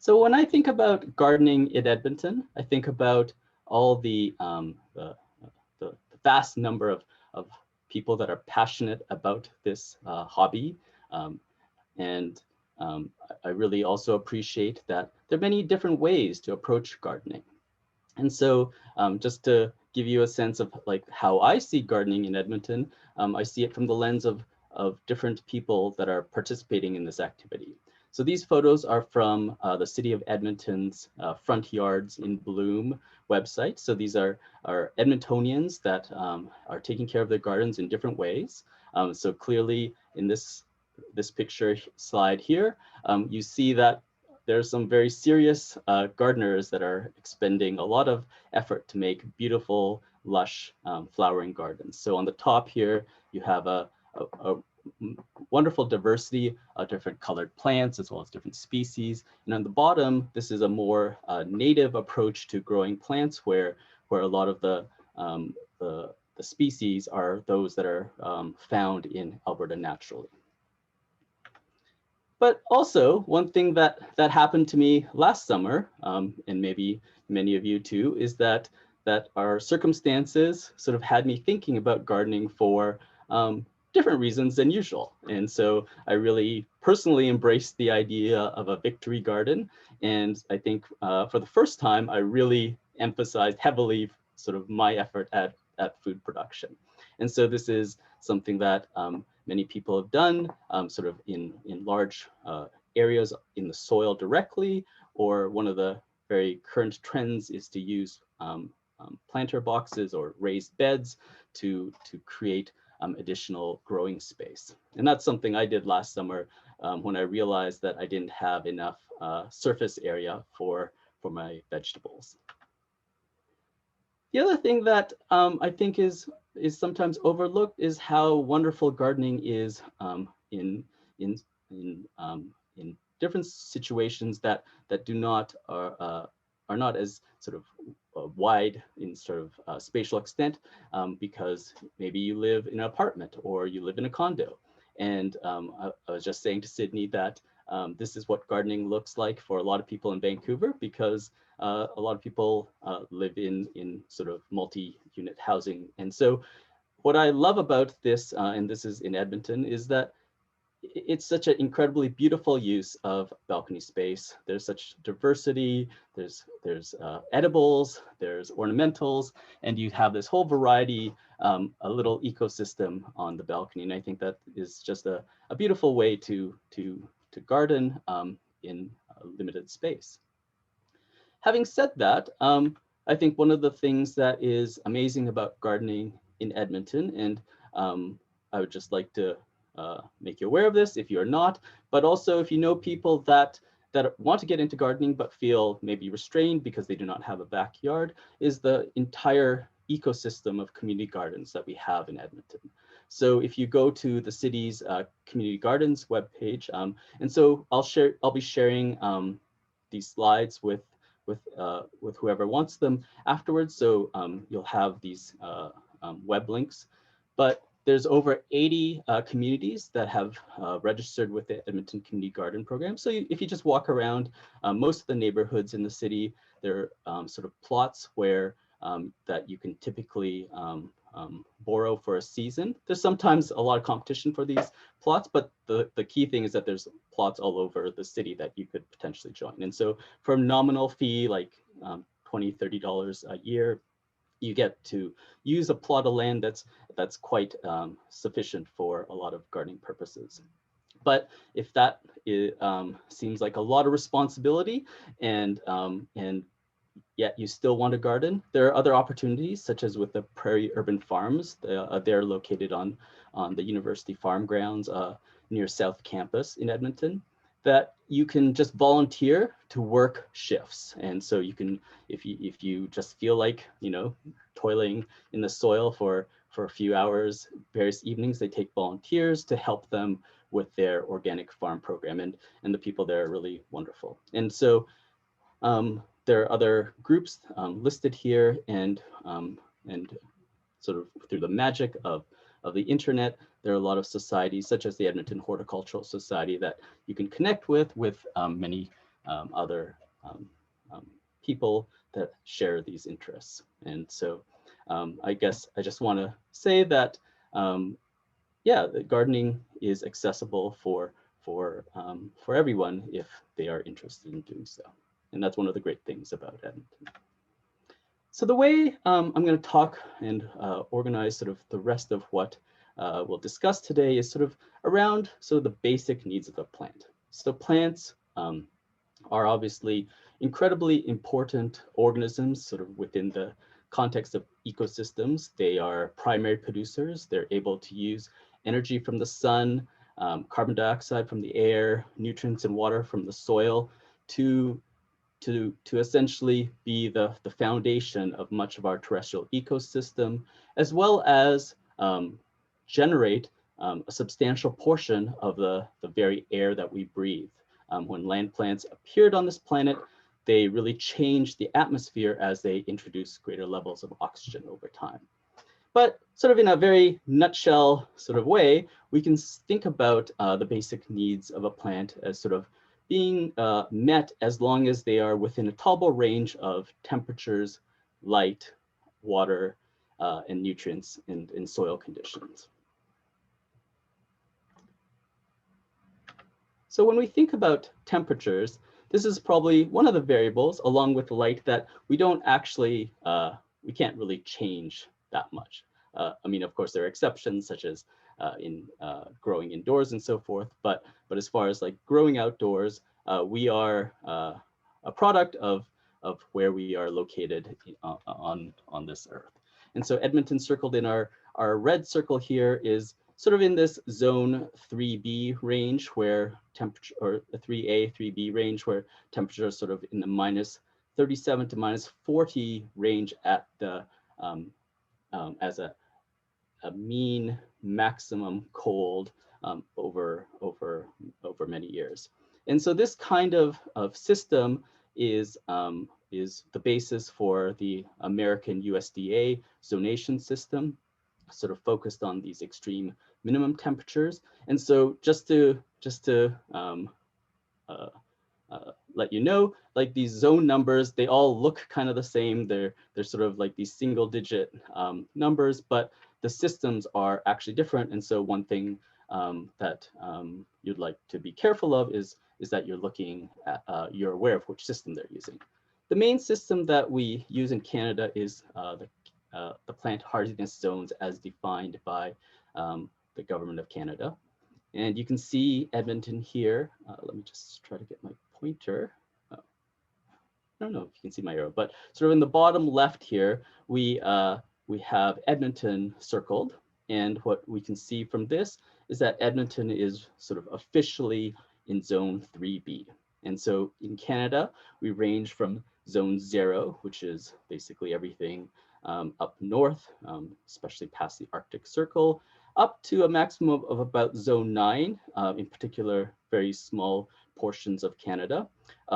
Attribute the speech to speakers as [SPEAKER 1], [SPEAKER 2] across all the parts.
[SPEAKER 1] So when I think about gardening in Edmonton, I think about all the vast number of people that are passionate about this hobby. Um, and I really also appreciate that there are many different ways to approach gardening. And so just to give you a sense of like how I see gardening in Edmonton, I see it from the lens of different people that are participating in this activity. So these photos are from the City of Edmonton's Front Yards in Bloom website. So these are Edmontonians that are taking care of their gardens in different ways. So clearly in this picture slide here, you see that there's some very serious gardeners that are expending a lot of effort to make beautiful, lush flowering gardens. So on the top here, you have a wonderful diversity of different colored plants as well as different species. And on the bottom, this is a more native approach to growing plants where a lot of the species are those that are found in Alberta naturally. But also one thing that happened to me last summer, and maybe many of you too, is that our circumstances sort of had me thinking about gardening for different reasons than usual. And so I really personally embraced the idea of a victory garden. And I think for the first time, I really emphasized heavily sort of my effort at food production. And so this is something that many people have done sort of in large areas in the soil directly, or one of the very current trends is to use planter boxes or raised beds to create additional growing space. And that's something I did last summer when I realized that I didn't have enough surface area for my vegetables. The other thing that I think is sometimes overlooked is how wonderful gardening is in different situations that do not are not as sort of wide in sort of spatial extent, because maybe you live in an apartment or you live in a condo. And I was just saying to Sydney that this is what gardening looks like for a lot of people in Vancouver, because a lot of people live in sort of multi-unit housing. And so what I love about this, and this is in Edmonton, is that it's such an incredibly beautiful use of balcony space. There's such diversity, there's edibles, there's ornamentals, and you have this whole variety, a little ecosystem on the balcony. And I think that is just a beautiful way to garden in a limited space. Having said that, I think one of the things that is amazing about gardening in Edmonton, and I would just like to make you aware of this if you're not, but also if you know people that want to get into gardening but feel maybe restrained because they do not have a backyard, is the entire ecosystem of community gardens that we have in Edmonton. So if you go to the city's community gardens webpage, and so I'll be sharing these slides with whoever wants them afterwards. So you'll have these web links, but there's over 80 communities that have registered with the Edmonton Community Garden Program. So if you just walk around most of the neighborhoods in the city, there are sort of plots where that you can typically borrow for a season. There's sometimes a lot of competition for these plots, but the key thing is that there's plots all over the city that you could potentially join. And so for a nominal fee, like $20, $30 a year, you get to use a plot of land that's quite sufficient for a lot of gardening purposes. But if that seems like a lot of responsibility, and yet you still want to garden, there are other opportunities, such as with the Prairie Urban Farms. They're located on the University Farm grounds near South Campus in Edmonton, that you can just volunteer to work shifts. And so you can, if you just feel like, toiling in the soil for a few hours, various evenings, they take volunteers to help them with their organic farm program. And the people there are really wonderful. And so there are other groups listed here, and sort of through the magic of the internet, there are a lot of societies such as the Edmonton Horticultural Society that you can connect with many other um, people that share these interests. And so I guess I just want to say that, yeah, the gardening is accessible for everyone if they are interested in doing so. And that's one of the great things about Edmonton. So the way I'm going to talk and organize sort of the rest of what we'll discuss today is sort of around sort of the basic needs of the plant. So plants are obviously incredibly important organisms sort of within the context of ecosystems. They are primary producers. They're able to use energy from the sun, carbon dioxide from the air, nutrients and water from the soil to essentially be the foundation of much of our terrestrial ecosystem, as well as generate a substantial portion of the very air that we breathe. When land plants appeared on this planet, they really changed the atmosphere as they introduced greater levels of oxygen over time. But sort of in a very nutshell sort of way, we can think about the basic needs of a plant as sort of being met as long as they are within a tolerable range of temperatures, light, water, and nutrients in soil conditions. So when we think about temperatures, this is probably one of the variables, along with light, that we don't actually, we can't really change that much. I mean, of course, there are exceptions, such as in growing indoors and so forth, but as far as like growing outdoors, we are a product of where we are located on this earth. And so Edmonton, circled in our red circle here, is sort of in this zone 3B range, where temperature, or a 3A, 3B range, where temperature is sort of in the minus 37 to minus 40 range at the as a mean maximum cold over many years. And so this kind of system is the basis for the American USDA zonation system, sort of focused on these extreme minimum temperatures. And so just to let you know, like these zone numbers, they all look kind of the same. They're sort of like these single digit numbers, but the systems are actually different. And so one thing that you'd like to be careful of is that you're looking at, you're aware of which system they're using. The main system that we use in Canada is the plant hardiness zones as defined by the Government of Canada. And you can see Edmonton here. Let me just try to get my pointer. I don't know if you can see my arrow, but sort of in the bottom left here, we have Edmonton circled. And what we can see from this is that Edmonton is sort of officially in zone 3B. And so in Canada, we range from zone 0, which is basically everything up north, especially past the Arctic Circle, up to a maximum of about zone 9, in particular, very small portions of Canada.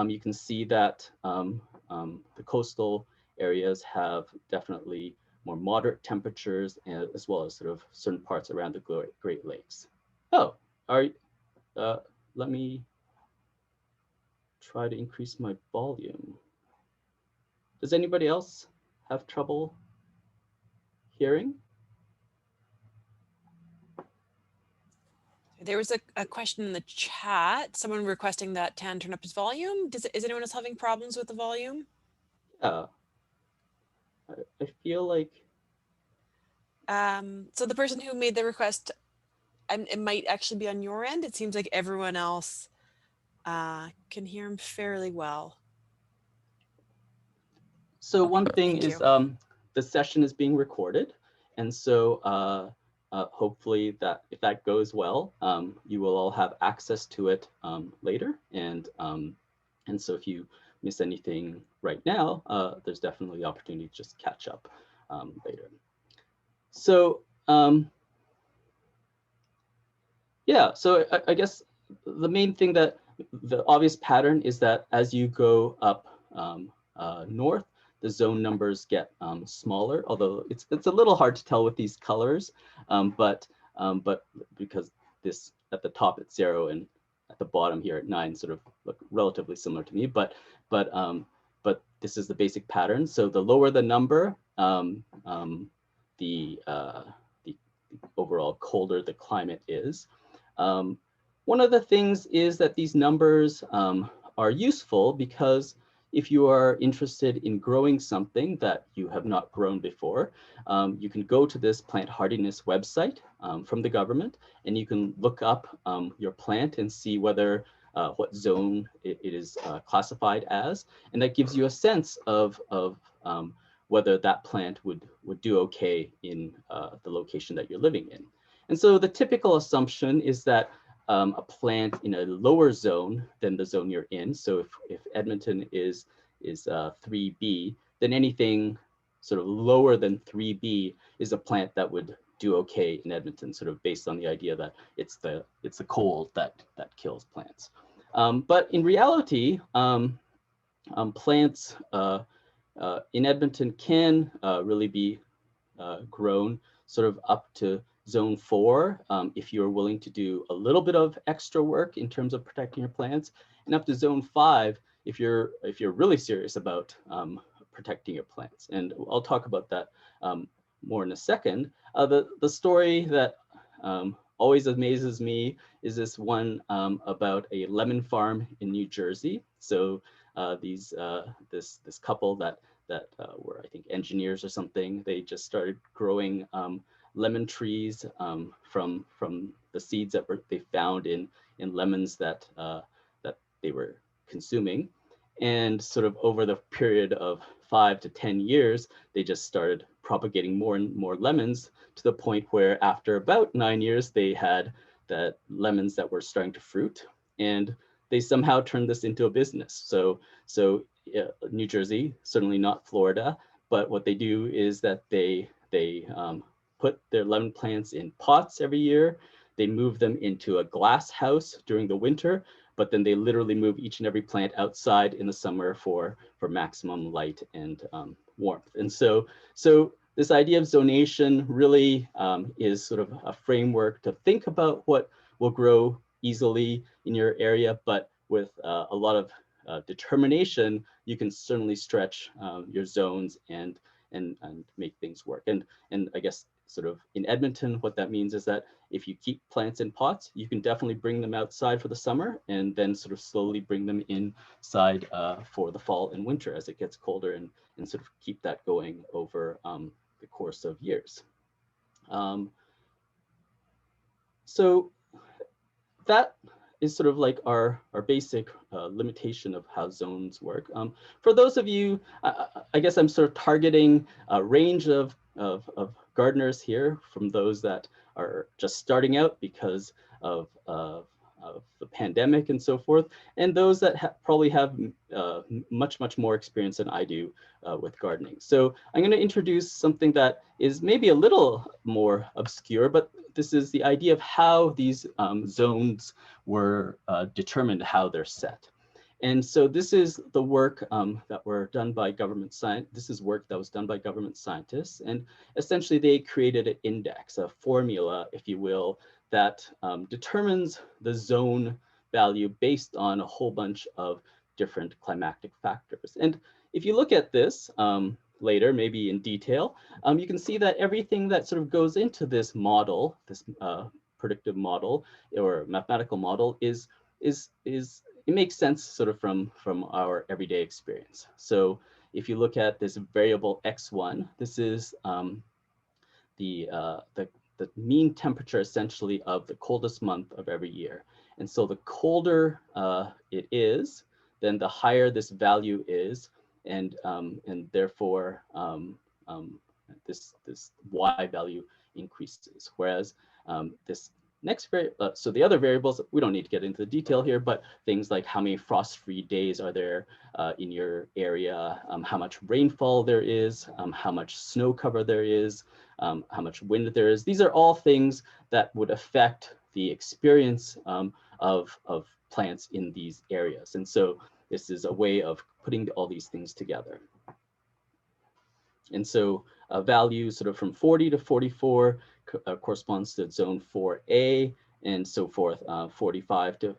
[SPEAKER 1] You can see that the coastal areas have definitely more moderate temperatures, as well as sort of certain parts around the Great Lakes. Oh, let me try to increase my volume. Does anybody else have trouble hearing?
[SPEAKER 2] There was a question in the chat, someone requesting that Tan turn up his volume. Is anyone else having problems with the volume?
[SPEAKER 1] Yeah, I feel like.
[SPEAKER 2] So the person who made the request, it might actually be on your end. It seems like everyone else can hear him fairly well.
[SPEAKER 1] So
[SPEAKER 2] Okay,
[SPEAKER 1] one thing
[SPEAKER 2] thank
[SPEAKER 1] is
[SPEAKER 2] you.
[SPEAKER 1] the session is being recorded. And so hopefully that if that goes well, you will all have access to it later. And so if you miss anything right now, there's definitely the opportunity to just catch up later. So yeah, so I guess the main thing, that the obvious pattern is that as you go up north, the zone numbers get smaller, although it's a little hard to tell with these colors, but because this at the top it's 0 and at the bottom here at 9 sort of look relatively similar to me, but this is the basic pattern. So the lower the number, the overall colder the climate is. One of the things is that these numbers are useful because if you are interested in growing something that you have not grown before, you can go to this plant hardiness website from the government, and you can look up your plant and see whether what zone it is classified as, and that gives you a sense of whether that plant would do okay in the location that you're living in. And so the typical assumption is that a plant in a lower zone than the zone you're in. So if Edmonton is 3B, then anything sort of lower than 3B is a plant that would do okay in Edmonton, sort of based on the idea that it's the cold that kills plants. But in reality, plants in Edmonton can really be grown sort of up to zone 4 if you're willing to do a little bit of extra work in terms of protecting your plants, and up to zone 5 if you're really serious about protecting your plants. And I'll talk about that more in a second. The story that always amazes me is this one about a lemon farm in New Jersey. So this couple that were, I think, engineers or something, they just started growing lemon trees from the seeds that they found in lemons that they were consuming. And sort of over the period of 5 to 10 years, they just started propagating more and more lemons, to the point where after about 9 years, they had that lemons that were starting to fruit, and they somehow turned this into a business. So New Jersey, certainly not Florida, but what they do is that they put their lemon plants in pots every year. They move them into a glass house during the winter, but then they literally move each and every plant outside in the summer for maximum light and warmth. And so this idea of zonation really is sort of a framework to think about what will grow easily in your area, but with a lot of determination, you can certainly stretch your zones and make things work. And I guess sort of in Edmonton, what that means is that if you keep plants in pots, you can definitely bring them outside for the summer, and then sort of slowly bring them inside for the fall and winter as it gets colder, and sort of keep that going over the course of years. So that is sort of like our basic limitation of how zones work. For those of you, I guess I'm sort of targeting a range of gardeners here, from those that are just starting out because of the pandemic and so forth, and those that probably have much more experience than I do with gardening. So I'm going to introduce something that is maybe a little more obscure, but this is the idea of how these zones were determined, how they're set. And so this is the work that were done by government scientists. This is work that was done by government scientists, and essentially they created an index, a formula, if you will, that determines the zone value based on a whole bunch of different climatic factors. And if you look at this later, maybe in detail, you can see that everything that sort of goes into this model, this predictive model or mathematical model, it makes sense sort of from our everyday experience. So if you look at this variable x1, this is the mean temperature essentially of the coldest month of every year. And so the colder it is, then the higher this value is, and therefore this y value increases. Whereas this next so the other variables, we don't need to get into the detail here, but things like how many frost-free days are there in your area, how much rainfall there is, how much snow cover there is, how much wind there is. These are all things that would affect the experience of plants in these areas. And so this is a way of putting all these things together. And so a value sort of from 40 to 44 corresponds to zone 4A, and so forth, 45 to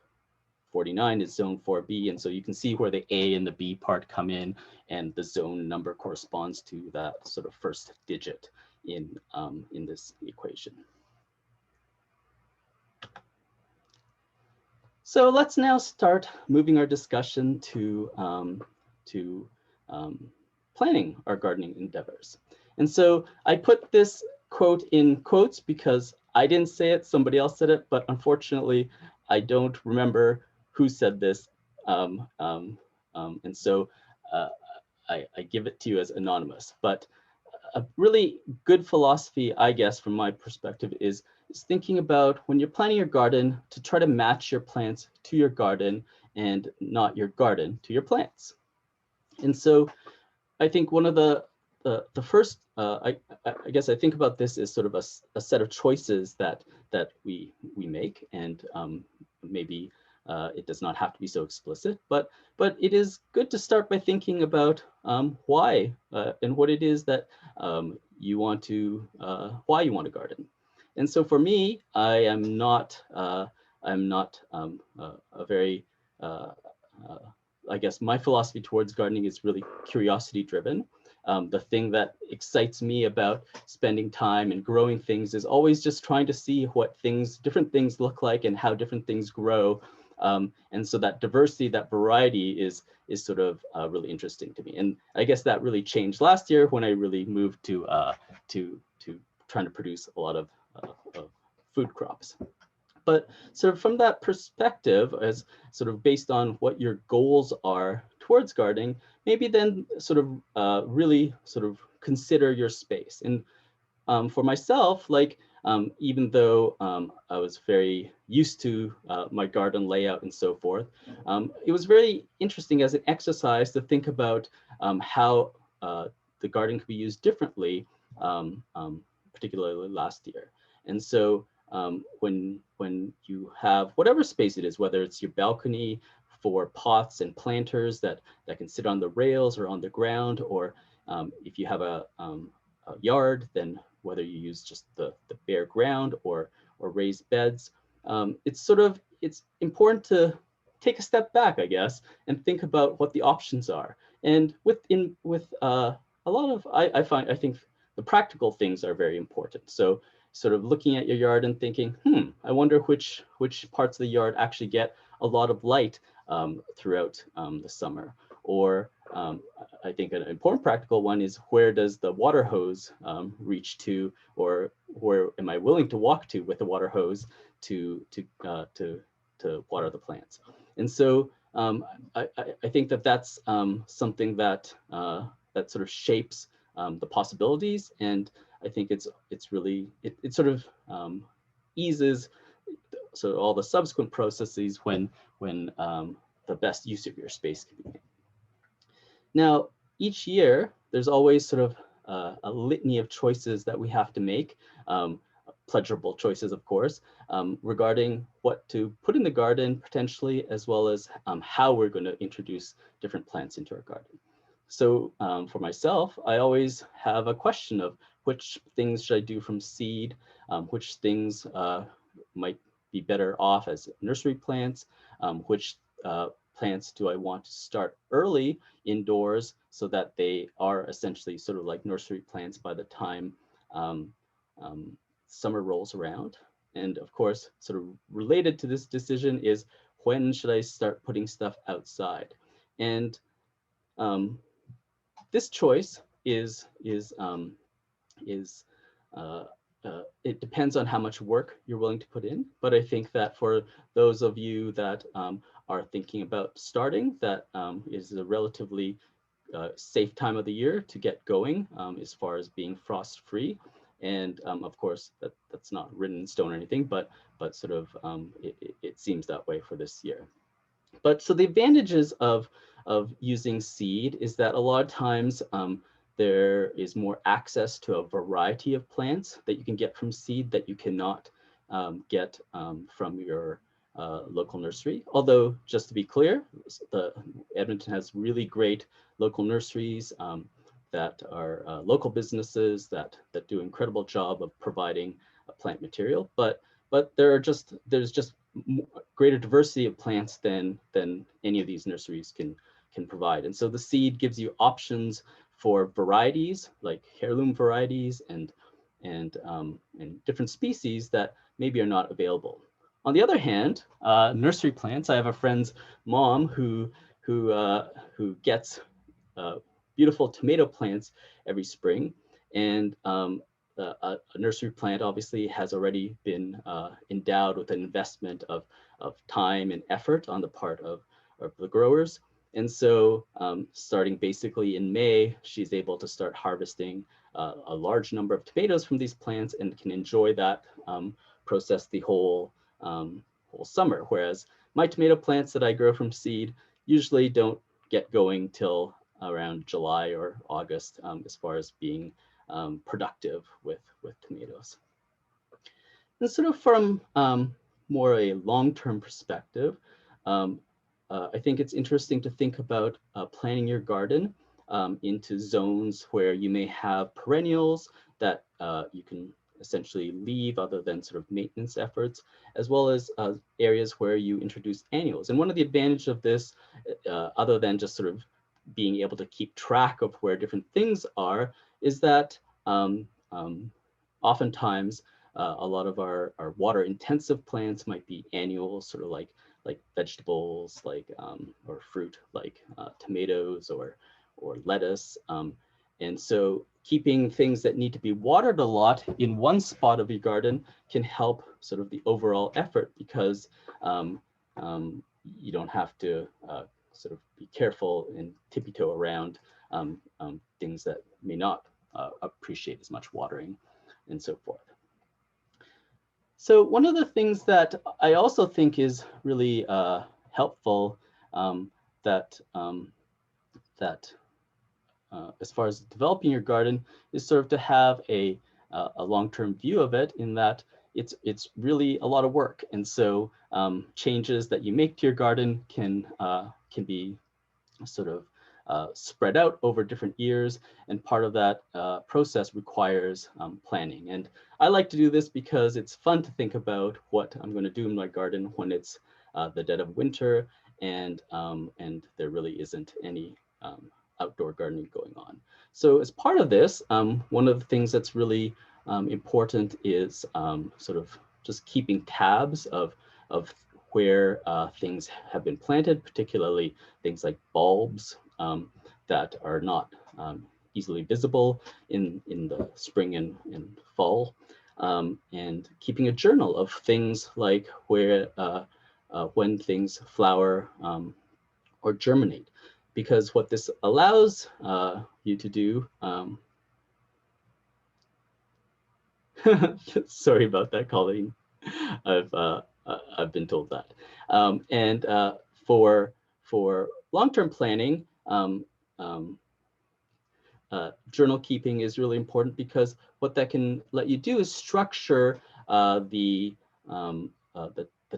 [SPEAKER 1] 49 is zone 4B. And so you can see where the A and the B part come in, and the zone number corresponds to that sort of first digit in this equation. So let's now start moving our discussion to planning our gardening endeavors. And so I put this quote in quotes because I didn't say it, somebody else said it, but unfortunately, I don't remember who said this. And so I give it to you as anonymous. But a really good philosophy, I guess, from my perspective, is thinking about when you're planting your garden to try to match your plants to your garden and not your garden to your plants. And so I think one of the first, I guess I think about this as sort of a set of choices that we make, and maybe it does not have to be so explicit, but it is good to start by thinking about why and what it is that you want to, why you want to garden. And so for me, I'm not a very I guess my philosophy towards gardening is really curiosity driven. The thing that excites me about spending time and growing things is always just trying to see what different things look like and how different things grow. And so that diversity, that variety is sort of really interesting to me. And I guess that really changed last year when I really moved to trying to produce a lot of food crops. But sort of from that perspective, as sort of based on what your goals are towards gardening, maybe then sort of really sort of consider your space. And for myself, like even though I was very used to my garden layout and so forth, it was very interesting as an exercise to think about how the garden could be used differently, particularly last year. And so when you have whatever space it is, whether it's your balcony for pots and planters that can sit on the rails or on the ground, or if you have a yard, then whether you use just the bare ground or raised beds, it's important to take a step back, I guess, and think about what the options are. And with a lot of, I think the practical things are very important. So sort of looking at your yard and thinking, I wonder which parts of the yard actually get a lot of light throughout the summer. Or I think an important practical one is, where does the water hose reach to, or where am I willing to walk to with the water hose to water the plants? And so I think that's something that that sort of shapes the possibilities, and I think it sort of eases so all the subsequent processes when the best use of your space can be made. Now, each year, there's always sort of a litany of choices that we have to make, pleasurable choices, of course, regarding what to put in the garden potentially, as well as how we're going to introduce different plants into our garden. So for myself, I always have a question of which things should I do from seed, which things might be better off as nursery plants, which plants do I want to start early indoors so that they are essentially sort of like nursery plants by the time summer rolls around. And of course, sort of related to this decision is, when should I start putting stuff outside? And this choice it depends on how much work you're willing to put in. But I think that for those of you that are thinking about starting, that is a relatively safe time of the year to get going as far as being frost free. And of course, that's not written in stone or anything, but sort of it seems that way for this year. But so the advantages of using seed is that a lot of times there is more access to a variety of plants that you can get from seed that you cannot get from your local nursery. Although, just to be clear, Edmonton has really great local nurseries that are local businesses that do an incredible job of providing plant material. But there's just greater diversity of plants than any of these nurseries can provide. And so the seed gives you options for varieties like heirloom varieties and different species that maybe are not available. On the other hand, nursery plants, I have a friend's mom who gets beautiful tomato plants every spring, and a nursery plant obviously has already been endowed with an investment of time and effort on the part of the growers. And so starting basically in May, she's able to start harvesting a large number of tomatoes from these plants and can enjoy that process the whole summer. Whereas my tomato plants that I grow from seed usually don't get going till around July or August as far as being productive with tomatoes. And sort of from more a long-term perspective, I think it's interesting to think about planning your garden into zones where you may have perennials that you can essentially leave other than sort of maintenance efforts, as well as areas where you introduce annuals. And one of the advantages of this, other than just sort of being able to keep track of where different things are, is that oftentimes a lot of our water intensive plants might be annual, sort of like vegetables, or fruit, like tomatoes or lettuce. And so keeping things that need to be watered a lot in one spot of your garden can help sort of the overall effort, because you don't have to sort of be careful and tippy-toe around things that may not appreciate as much watering and so forth. So one of the things that I also think is really helpful as far as developing your garden is sort of to have a long-term view of it, in that it's really a lot of work. And so changes that you make to your garden can be sort of spread out over different years, and part of that process requires planning. And I like to do this because it's fun to think about what I'm going to do in my garden when it's the dead of winter and there really isn't any outdoor gardening going on. So as part of this, one of the things that's really important is sort of just keeping tabs of where things have been planted, particularly things like bulbs that are not easily visible in the spring and fall, and keeping a journal of things like where when things flower or germinate, because what this allows you to do, sorry about that, Colleen. I've been told that. And for long-term planning, journal keeping is really important, because what that can let you do is structure the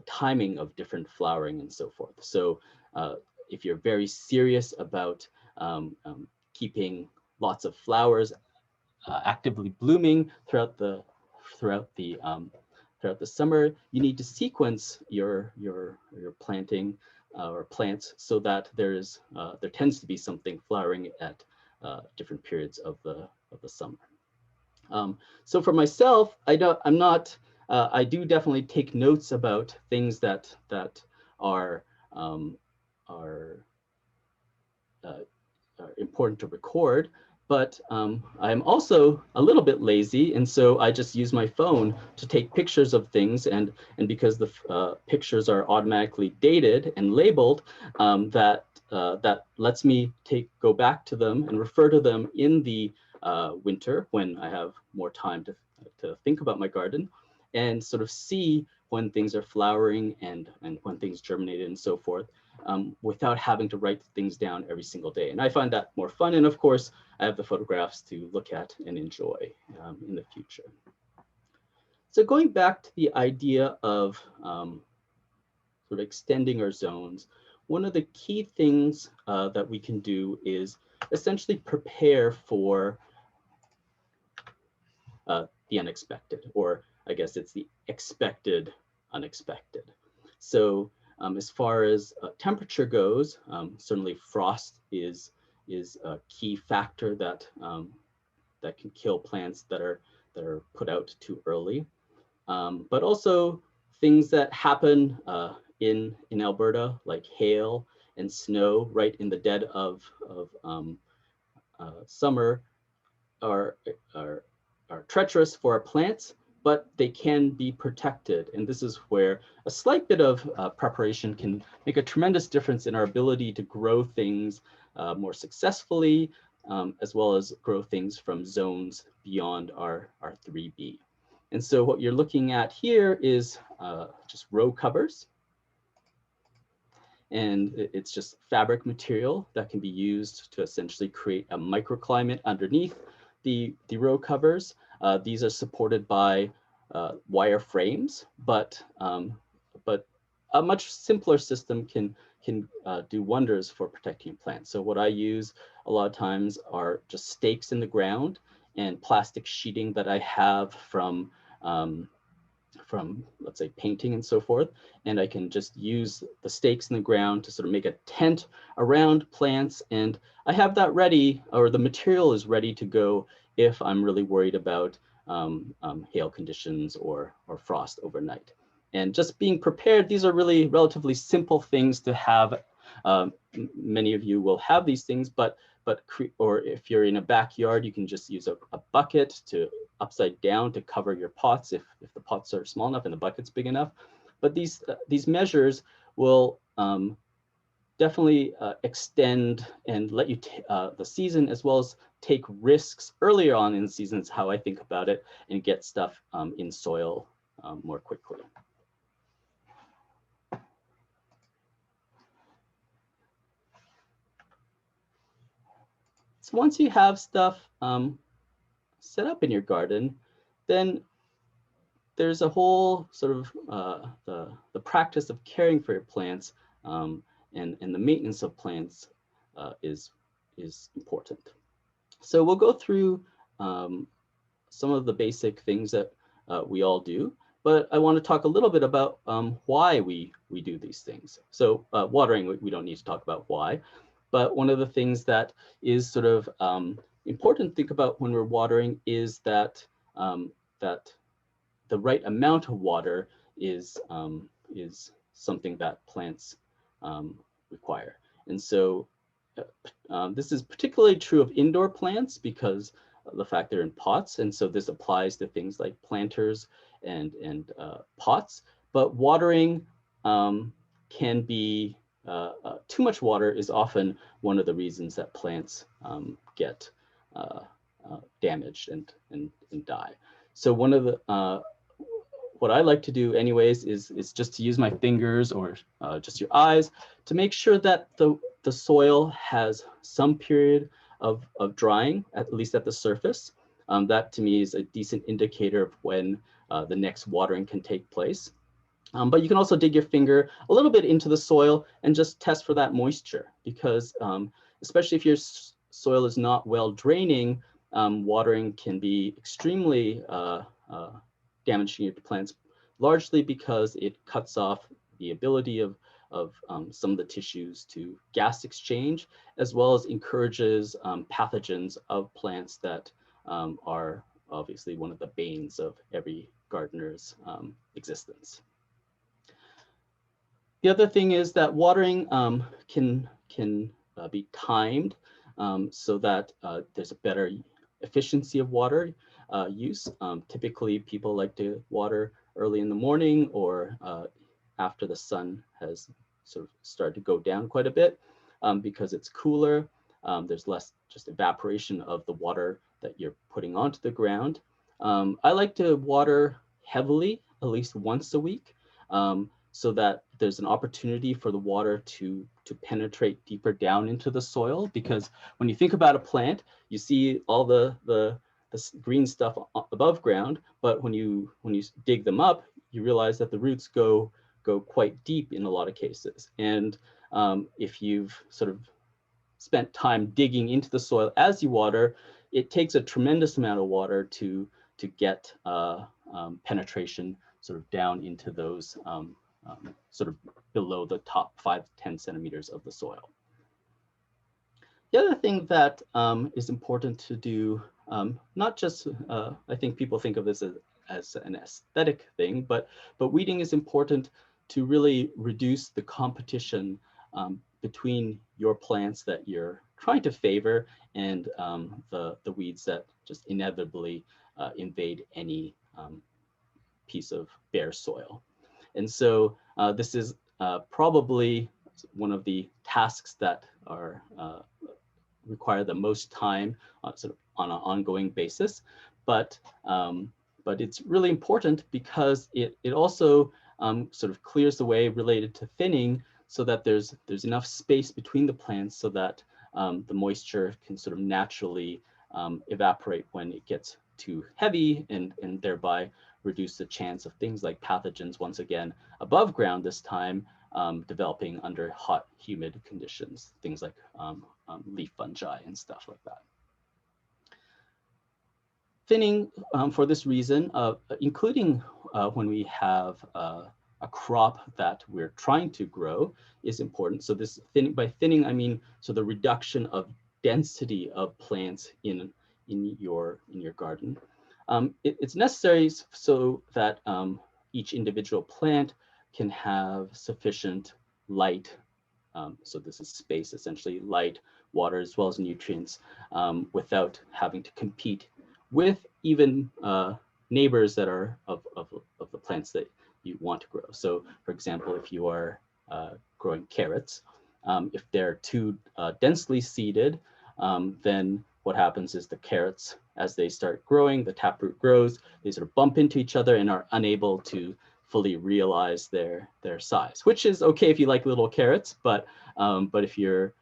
[SPEAKER 1] timing of different flowering and so forth. So if you're very serious about keeping lots of flowers actively blooming throughout the summer, you need to sequence your planting or plants so that there tends to be something flowering at different periods of the summer. So for myself, I do definitely take notes about things that are important to record. But I'm also a little bit lazy, and so I just use my phone to take pictures of things. And because the pictures are automatically dated and labeled, that lets me go back to them and refer to them in the winter when I have more time to think about my garden, and sort of see when things are flowering and when things germinate and so forth, without having to write things down every single day. And I find that more fun. And of course, I have the photographs to look at and enjoy in the future. So going back to the idea of sort of extending our zones, one of the key things that we can do is essentially prepare for the unexpected, or I guess it's the expected unexpected. So as far as temperature goes, certainly frost is a key factor that that can kill plants that are put out too early. But also things that happen in Alberta, like hail and snow, right in the dead of summer, are, are, are treacherous for our plants, but they can be protected. And this is where a slight bit of preparation can make a tremendous difference in our ability to grow things more successfully, as well as grow things from zones beyond our 3B. And so what you're looking at here is just row covers. And it's just fabric material that can be used to essentially create a microclimate underneath the row covers. These are supported by wire frames, but a much simpler system can do wonders for protecting plants. So what I use a lot of times are just stakes in the ground and plastic sheeting that I have from let's say painting and so forth, and I can just use the stakes in the ground to sort of make a tent around plants, and I have that ready, or the material is ready to go if I'm really worried about hail conditions or frost overnight. And just being prepared, these are really relatively simple things to have. Many of you will have these things, or if you're in a backyard, you can just use a bucket to upside down to cover your pots if the pots are small enough and the bucket's big enough. But these measures will definitely extend and let you the season, as well as take risks earlier on in the season, is how I think about it, and get stuff in soil more quickly. So once you have stuff set up in your garden, then there's a whole sort of the practice of caring for your plants, and the maintenance of plants is important. So we'll go through some of the basic things that we all do, but I want to talk a little bit about why we do these things. So watering, we don't need to talk about why, but one of the things that is sort of important to think about when we're watering is that that the right amount of water is something that plants require. And so this is particularly true of indoor plants because of the fact they're in pots. And so this applies to things like planters and pots. But watering can be, too much water is often one of the reasons that plants get damaged and die. So one of the what I like to do anyways is just to use my fingers or just your eyes to make sure that the soil has some period of drying, at least at the surface. That to me is a decent indicator of when the next watering can take place. But you can also dig your finger a little bit into the soil and just test for that moisture, because especially if your soil is not well draining, watering can be extremely damaging to plants, largely because it cuts off the ability of some of the tissues to gas exchange, as well as encourages pathogens of plants that are obviously one of the banes of every gardener's existence. The other thing is that watering can be timed so that there's a better efficiency of water use. Typically, people like to water early in the morning or after the sun has sort of started to go down quite a bit because it's cooler. There's less just evaporation of the water that you're putting onto the ground. I like to water heavily, at least once a week, so that there's an opportunity for the water to penetrate deeper down into the soil. Because when you think about a plant, you see all the green stuff above ground, but when you dig them up, you realize that the roots go quite deep in a lot of cases. And if you've sort of spent time digging into the soil as you water, it takes a tremendous amount of water to get penetration sort of down into those sort of below the top 5 to 10 centimeters of the soil. The other thing that is important to do, not just, I think people think of this as an aesthetic thing, but weeding is important to really reduce the competition between your plants that you're trying to favor and the weeds that just inevitably invade any piece of bare soil. And so this is probably one of the tasks that are require the most time sort of on an ongoing basis, but it's really important because it also sort of clears the way related to thinning, so that there's enough space between the plants so that the moisture can sort of naturally evaporate when it gets too heavy, and thereby reduce the chance of things like pathogens, once again above ground this time, developing under hot, humid conditions, things like leaf fungi and stuff like that. Thinning, for this reason, including when we have a crop that we're trying to grow, is important. So this thinning, by thinning, I mean, so the reduction of density of plants in your garden. It's necessary so that each individual plant can have sufficient light. So this is space, essentially, light, water, as well as nutrients, without having to compete with even neighbors that are of the plants that you want to grow. So for example, if you are growing carrots, if they're too densely seeded, then what happens is the carrots, as they start growing, the taproot grows, they sort of bump into each other and are unable to fully realize their size, which is okay if you like little carrots, but if you're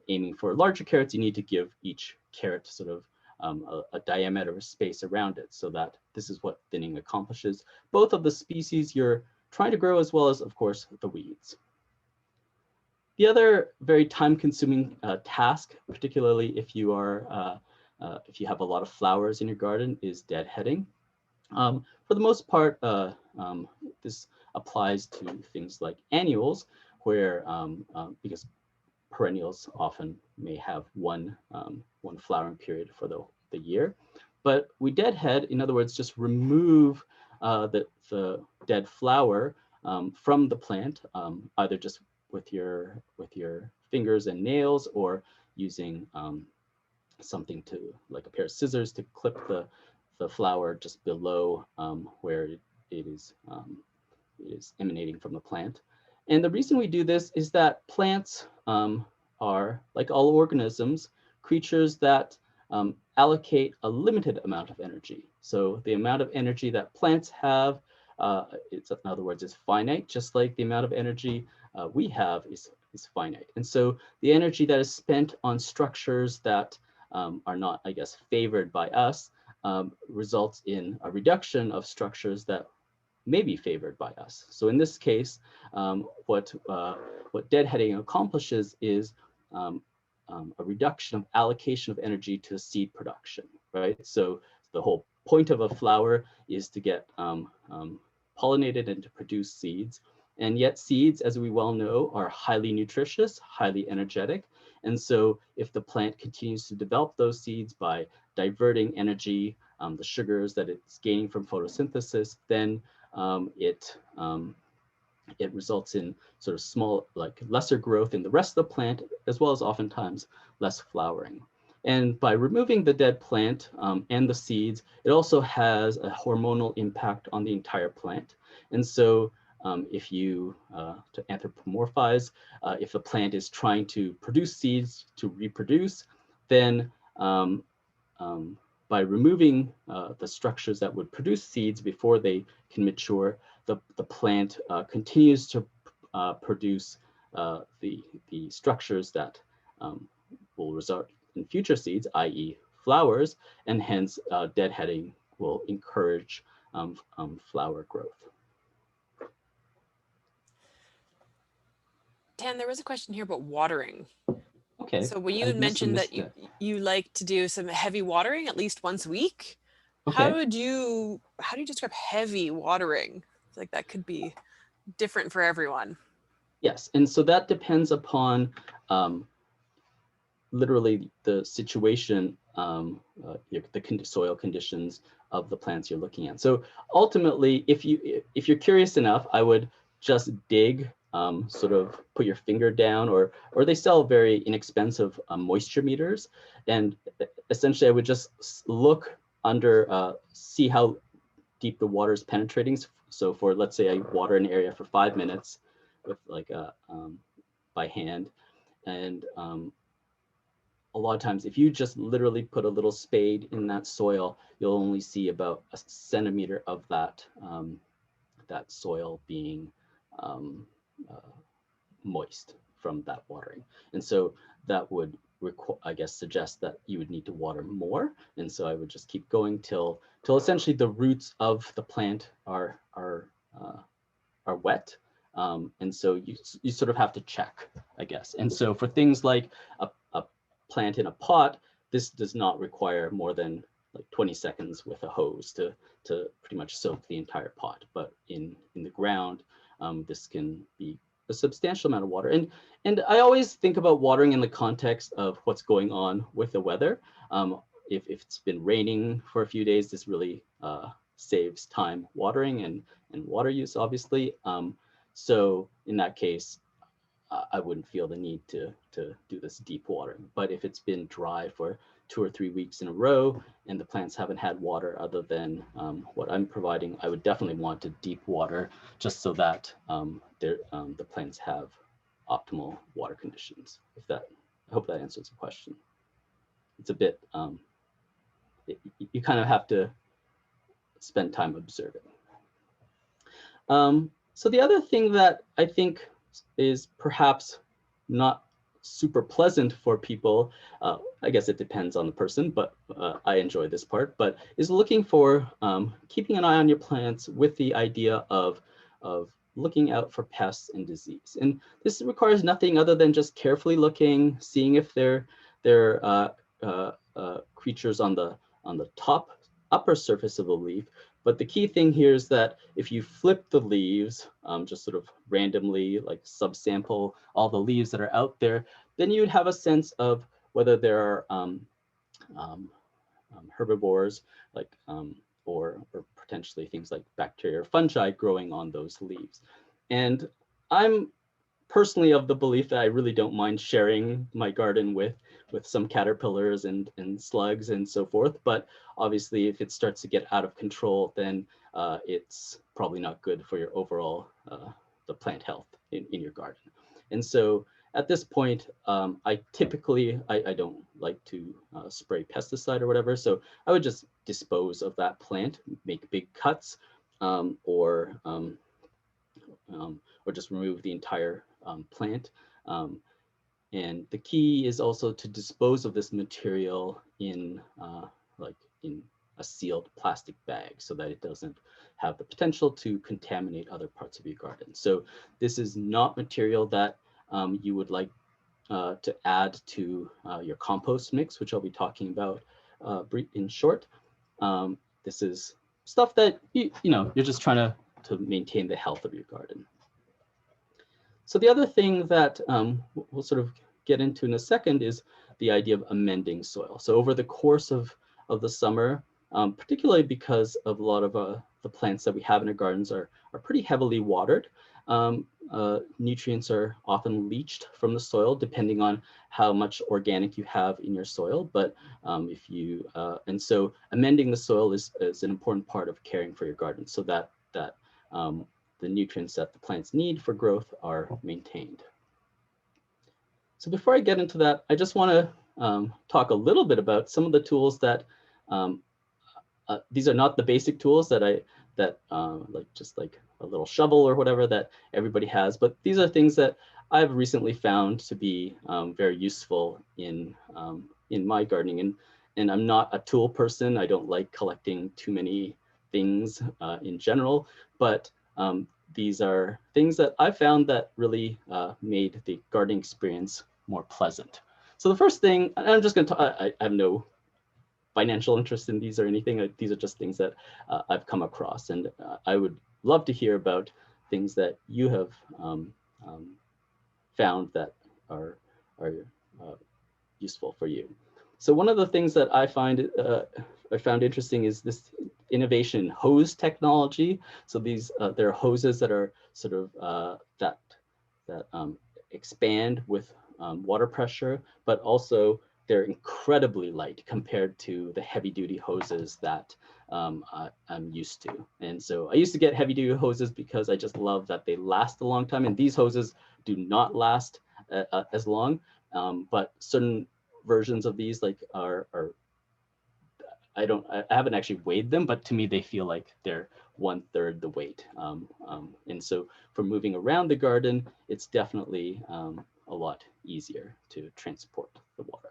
[SPEAKER 1] aiming for larger carrots, you need to give each carrot sort of a diameter of space around it, so that this is what thinning accomplishes, both of the species you're trying to grow as well as, of course, the weeds. The other very time-consuming task, particularly if you are if you have a lot of flowers in your garden, is deadheading. For the most part, this applies to things like annuals, where because perennials often may have one flowering period for the year, but we deadhead, in other words, just remove the dead flower from the plant, either just with your fingers and nails, or using something to, like a pair of scissors, to clip the flower just below where it is emanating from the plant. And the reason we do this is that plants are, like all organisms, creatures that allocate a limited amount of energy. So the amount of energy that plants have, it's, in other words, is finite, just like the amount of energy we have is finite. And so the energy that is spent on structures that are not, I guess, favored by us, results in a reduction of structures that may be favored by us. So in this case, what deadheading accomplishes is a reduction of allocation of energy to seed production, right? So the whole point of a flower is to get pollinated and to produce seeds. And yet seeds, as we well know, are highly nutritious, highly energetic. And so if the plant continues to develop those seeds by diverting energy, the sugars that it's gaining from photosynthesis, then it results in sort of small, like lesser growth in the rest of the plant, as well as oftentimes less flowering. And by removing the dead plant and the seeds, it also has a hormonal impact on the entire plant. And so if you, to anthropomorphize, if the plant is trying to produce seeds to reproduce, then by removing the structures that would produce seeds before they can mature, the plant continues to produce the structures that will result in future seeds, i.e. flowers, and hence deadheading will encourage flower growth.
[SPEAKER 2] Dan, there was a question here about watering.
[SPEAKER 1] Okay.
[SPEAKER 2] So when you had mentioned that you like to do some heavy watering at least once a week, okay. How do you describe heavy watering? Like that could be different for everyone.
[SPEAKER 1] Yes, and so that depends upon literally the situation, the soil conditions of the plants you're looking at. So ultimately, if you're curious enough, I would just dig, sort of put your finger down, or they sell very inexpensive moisture meters, and essentially I would just look under, see how deep the water is penetrating. So for, let's say I water an area for 5 minutes with like a by hand, and a lot of times, if you just literally put a little spade in that soil, you'll only see about a centimeter of that that soil being um, uh, moist from that watering. And so that would, I guess, suggest that you would need to water more. And so I would just keep going till essentially the roots of the plant are wet. And so you sort of have to check, I guess. And so for things like a plant in a pot, this does not require more than like 20 seconds with a hose to pretty much soak the entire pot. But in the ground, this can be a substantial amount of water. And I always think about watering in the context of what's going on with the weather. If it's been raining for a few days, this really saves time watering and water use, obviously. So in that case, I wouldn't feel the need to do this deep watering. But if it's been dry for 2 or 3 weeks in a row and the plants haven't had water other than what I'm providing, I would definitely want to deep water, just so that the plants have optimal water conditions. I hope that answers the question. It's a bit, you kind of have to spend time observing. So the other thing that I think is perhaps not super pleasant for people, I guess it depends on the person, but I enjoy this part, but is looking for, keeping an eye on your plants with the idea of looking out for pests and disease. And this requires nothing other than just carefully looking, seeing if there are creatures on the upper surface of the leaf. But the key thing here is that if you flip the leaves, just sort of randomly, like subsample all the leaves that are out there, then you'd have a sense of whether there are herbivores, like or potentially things like bacteria or fungi growing on those leaves. And I'm personally of the belief that I really don't mind sharing my garden with some caterpillars and slugs and so forth. But obviously, if it starts to get out of control, then it's probably not good for your overall the plant health in your garden. And so at this point, I typically, I don't like to spray pesticide or whatever. So I would just dispose of that plant, make big cuts, or just remove the entire plant. And the key is also to dispose of this material in in a sealed plastic bag, so that it doesn't have the potential to contaminate other parts of your garden. So this is not material that you would like to add to your compost mix, which I'll be talking about in short. This is stuff that you're just trying to maintain the health of your garden. So the other thing that we'll sort of get into in a second is the idea of amending soil. So over the course of the summer, particularly because of a lot of the plants that we have in our gardens are pretty heavily watered, nutrients are often leached from the soil depending on how much organic you have in your soil. But if you, and so amending the soil is an important part of caring for your garden, so that the nutrients that the plants need for growth are maintained. So before I get into that, I just want to talk a little bit about some of the tools that, these are not the basic tools that like just like a little shovel or whatever that everybody has, but these are things that I've recently found to be very useful in my gardening. And I'm not a tool person. I don't like collecting too many things in general, but these are things that I found that really made the gardening experience more pleasant. So the first thing, and I'm just going to talk, I have no financial interest in these or anything. These are just things that I've come across, and I would love to hear about things that you have found that are useful for you. So one of the things that I found interesting is this innovation in hose technology. So these there are hoses that are sort of that expand with water pressure, but also they're incredibly light compared to the heavy duty hoses that I'm used to. And so I used to get heavy duty hoses because I just love that they last a long time. And these hoses do not last as long, but certain versions of these like are I haven't actually weighed them, but to me they feel like they're 1/3 the weight. And so for moving around the garden, it's definitely a lot easier to transport the water.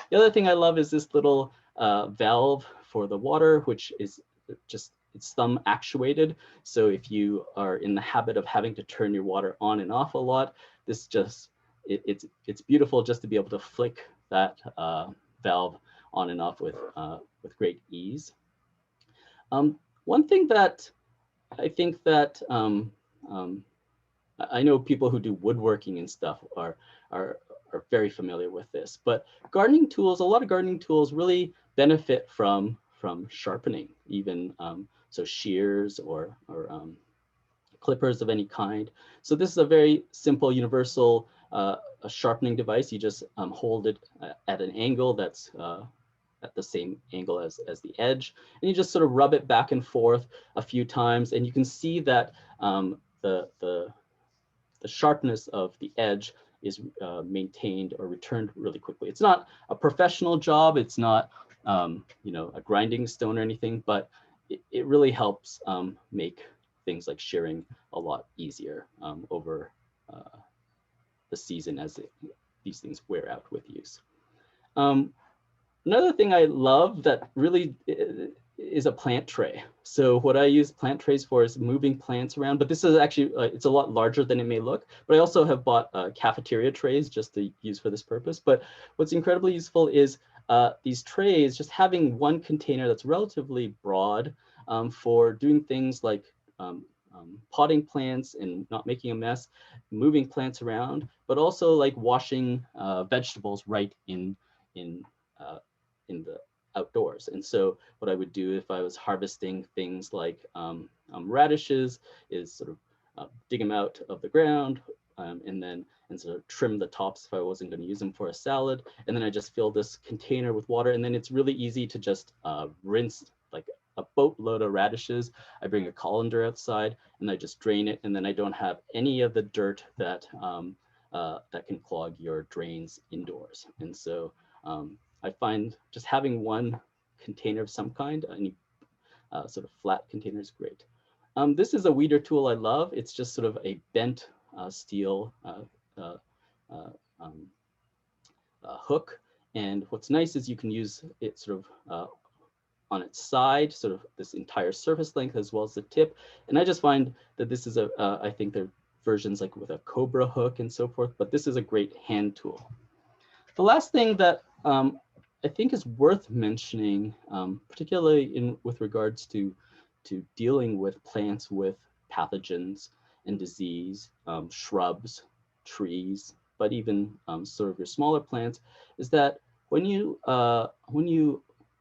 [SPEAKER 1] The other thing I love is this little valve for the water, which is just, it's thumb actuated. So if you are in the habit of having to turn your water on and off a lot, this just, it's beautiful just to be able to flick that valve on and off with great ease. One thing that I think that I know people who do woodworking and stuff are very familiar with this, but gardening tools, a lot of gardening tools really benefit from sharpening, even so shears or clippers of any kind. So this is a very simple universal a sharpening device. You just hold it at an angle that's at the same angle as the edge, and you just sort of rub it back and forth a few times, and you can see that the sharpness of the edge is maintained or returned really quickly. It's not a professional job. It's not you know, a grinding stone or anything, but it really helps make things like shearing a lot easier over the season as these things wear out with use. Another thing I love that really is a plant tray. So what I use plant trays for is moving plants around, but this is actually, it's a lot larger than it may look, but I also have bought cafeteria trays just to use for this purpose. But what's incredibly useful is these trays, just having one container that's relatively broad for doing things like potting plants and not making a mess, moving plants around, but also like washing vegetables right in the outdoors. And so what I would do if I was harvesting things like radishes is sort of dig them out of the ground and sort of trim the tops if I wasn't going to use them for a salad. And then I just fill this container with water, and then it's really easy to just rinse like a boatload of radishes. I bring a colander outside and I just drain it, and then I don't have any of the dirt that that can clog your drains indoors. And so I find just having one container of some kind, any sort of flat container, is great. This is a weeder tool I love. It's just sort of a bent steel hook. And what's nice is you can use it sort of on its side, sort of this entire surface length as well as the tip. And I just find that this is I think there are versions like with a cobra hook and so forth, but this is a great hand tool. The last thing that I think is worth mentioning, particularly with regards to dealing with plants with pathogens and disease, shrubs, trees, but even sort of your smaller plants, is that when you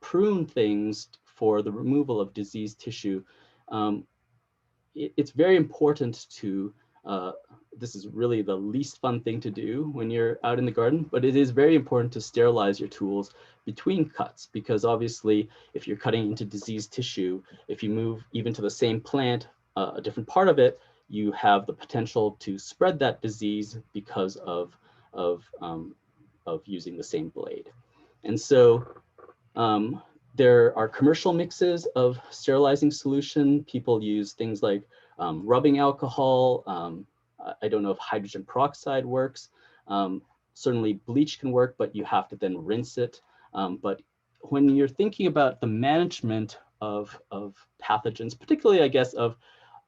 [SPEAKER 1] prune things for the removal of diseased tissue, it's very important to, this is really the least fun thing to do when you're out in the garden, but it is very important to sterilize your tools between cuts, because obviously if you're cutting into diseased tissue, if you move even to the same plant, a different part of it, you have the potential to spread that disease because of using the same blade. And so there are commercial mixes of sterilizing solution. People use things like rubbing alcohol. I don't know if hydrogen peroxide works. Certainly bleach can work, but you have to then rinse it. But when you're thinking about the management of pathogens, particularly I guess of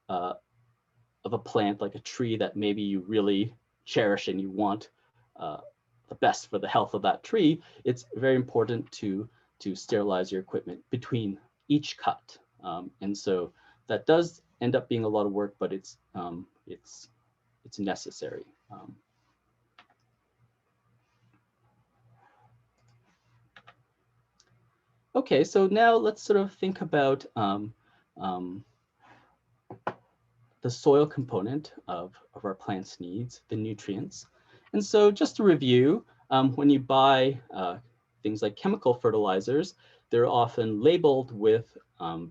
[SPEAKER 1] a plant like a tree that maybe you really cherish and you want the best for the health of that tree, it's very important to sterilize your equipment between each cut. And so that does end up being a lot of work, but it's it's necessary. Okay, so now let's sort of think about the soil component of our plant's needs, the nutrients. And so just to review, when you buy things like chemical fertilizers, they're often labeled with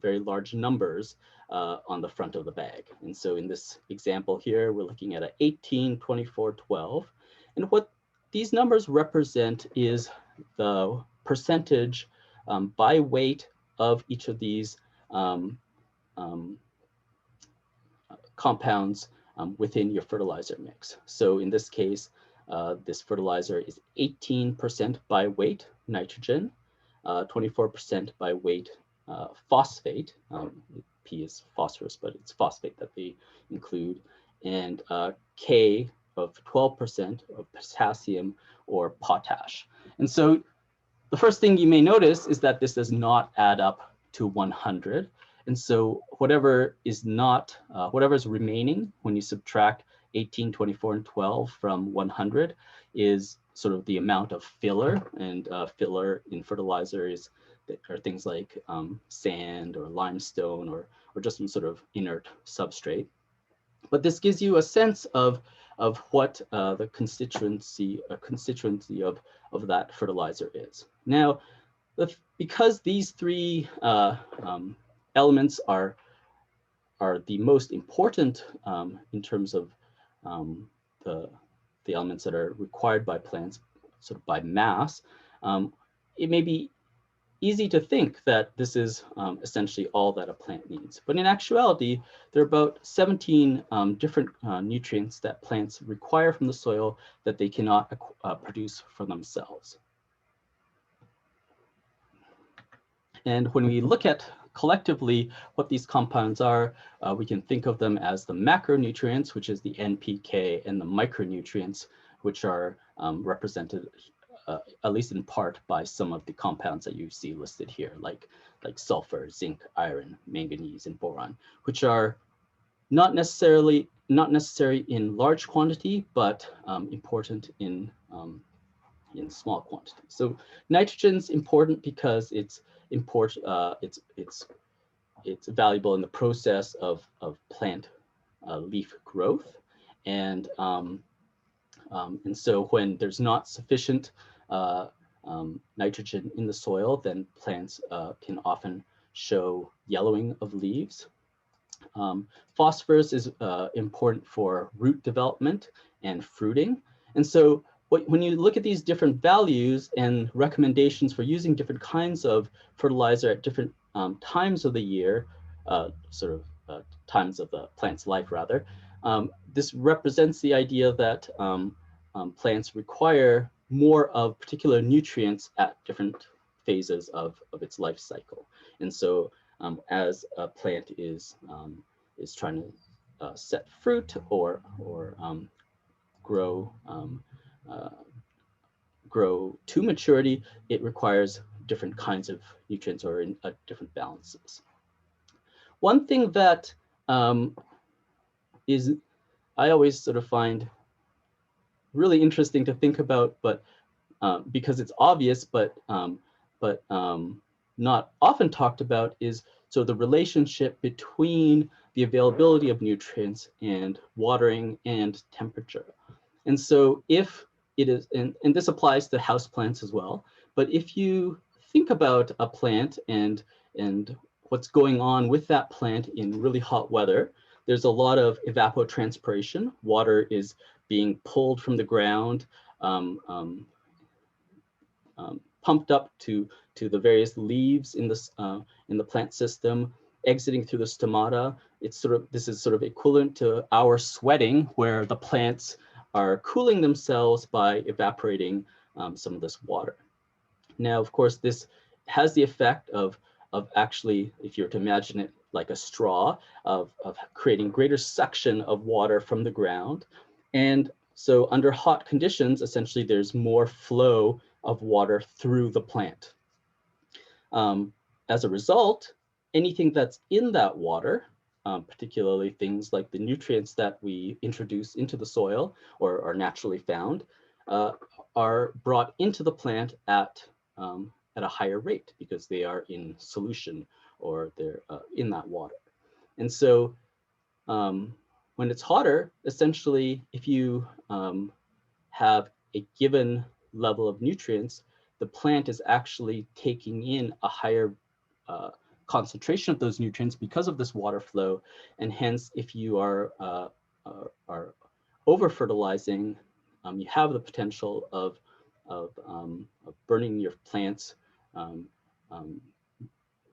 [SPEAKER 1] very large numbers on the front of the bag. And so in this example here, we're looking at a 18, 24, 12. And what these numbers represent is the percentage by weight of each of these compounds within your fertilizer mix. So in this case, this fertilizer is 18% by weight nitrogen, 24% by weight phosphate. P is phosphorus, but it's phosphate that they include, and K of 12% of potassium or potash. And so the first thing you may notice is that this does not add up to 100. And so whatever is not, whatever is remaining when you subtract 18, 24, and 12 from 100 is sort of the amount of filler. And filler in fertilizer are things like sand or limestone or just some sort of inert substrate. But this gives you a sense of what the constituency of that fertilizer is. Now, because these three elements are the most important in terms of the elements that are required by plants, sort of by mass, it may be easy to think that this is essentially all that a plant needs. But in actuality, there are about 17 different nutrients that plants require from the soil that they cannot produce for themselves. And when we look at collectively what these compounds are, we can think of them as the macronutrients, which is the NPK, and the micronutrients, which are represented at least in part by some of the compounds that you see listed here, like sulfur, zinc, iron, manganese, and boron, which are not necessary in large quantity, but important in small quantity. So nitrogen's important because it's valuable in the process of plant leaf growth, and so when there's not sufficient nitrogen in the soil, then plants can often show yellowing of leaves. Phosphorus is important for root development and fruiting. And so when you look at these different values and recommendations for using different kinds of fertilizer at different times of the year, times of the plant's life rather, this represents the idea that plants require more of particular nutrients at different phases of its life cycle. And so as a plant is trying to set fruit or grow to maturity, it requires different kinds of nutrients or in different balances. One thing that I always sort of find really interesting to think about, but because it's obvious, but not often talked about, is so the relationship between the availability of nutrients and watering and temperature. And so if it is, and this applies to houseplants as well, but if you think about a plant and what's going on with that plant in really hot weather, there's a lot of evapotranspiration. Water is being pulled from the ground, pumped up to the various leaves in the plant system, exiting through the stomata. This is sort of equivalent to our sweating, where the plants are cooling themselves by evaporating some of this water. Now, of course, this has the effect of actually, if you were to imagine it like a straw, of creating greater suction of water from the ground. And so under hot conditions, essentially there's more flow of water through the plant. As a result, anything that's in that water particularly things like the nutrients that we introduce into the soil or are naturally found, are brought into the plant at a higher rate because they are in solution or they're in that water. And so when it's hotter, essentially, if you have a given level of nutrients, the plant is actually taking in a higher concentration of those nutrients because of this water flow. And hence, if you are over fertilizing, you have the potential of burning your plants um, um,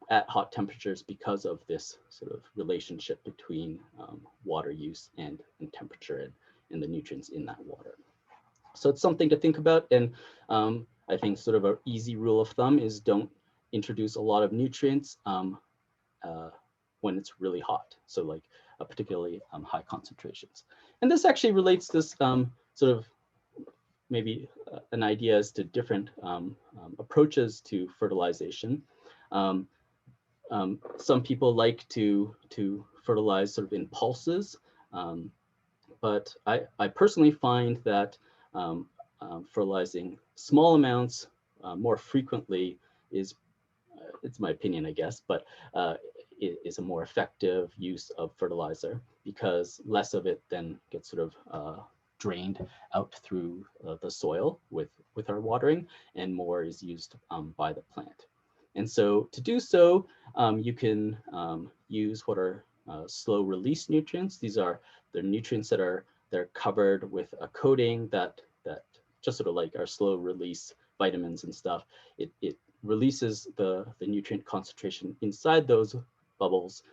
[SPEAKER 1] at hot temperatures because of this sort of relationship between water use and temperature and the nutrients in that water. So it's something to think about. And I think sort of an easy rule of thumb is don't introduce a lot of nutrients when it's really hot. So like particularly high concentrations. And this actually relates this sort of maybe an idea as to different approaches to fertilization. Some people like to fertilize sort of in pulses, but I personally find that fertilizing small amounts more frequently is, it's my opinion, I guess, but is a more effective use of fertilizer because less of it then gets sort of drained out through the soil with our watering, and more is used by the plant. And so to do so, you can use what are slow release nutrients. These are the nutrients that they're covered with a coating that just sort of like our slow release vitamins and stuff. It releases the nutrient concentration inside those bubbles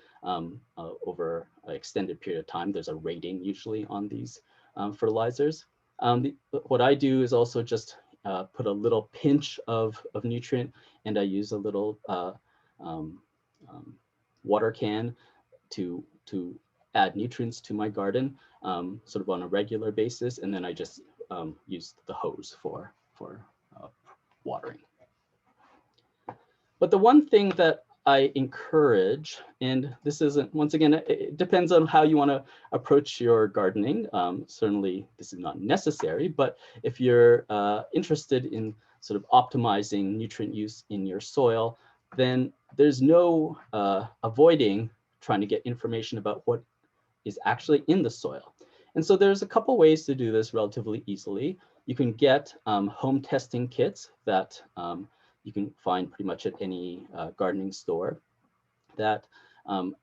[SPEAKER 1] over an extended period of time. There's a rating usually on these fertilizers. What I do is also just put a little pinch of nutrient, and I use a little water can to add nutrients to my garden sort of on a regular basis, and then I just use the hose for watering. But the one thing that I encourage, and this isn't, once again, it depends on how you want to approach your gardening. Certainly, this is not necessary, but if you're interested in sort of optimizing nutrient use in your soil, then there's no avoiding trying to get information about what is actually in the soil. And so there's a couple ways to do this relatively easily. You can get home testing kits that you can find pretty much at any gardening store. That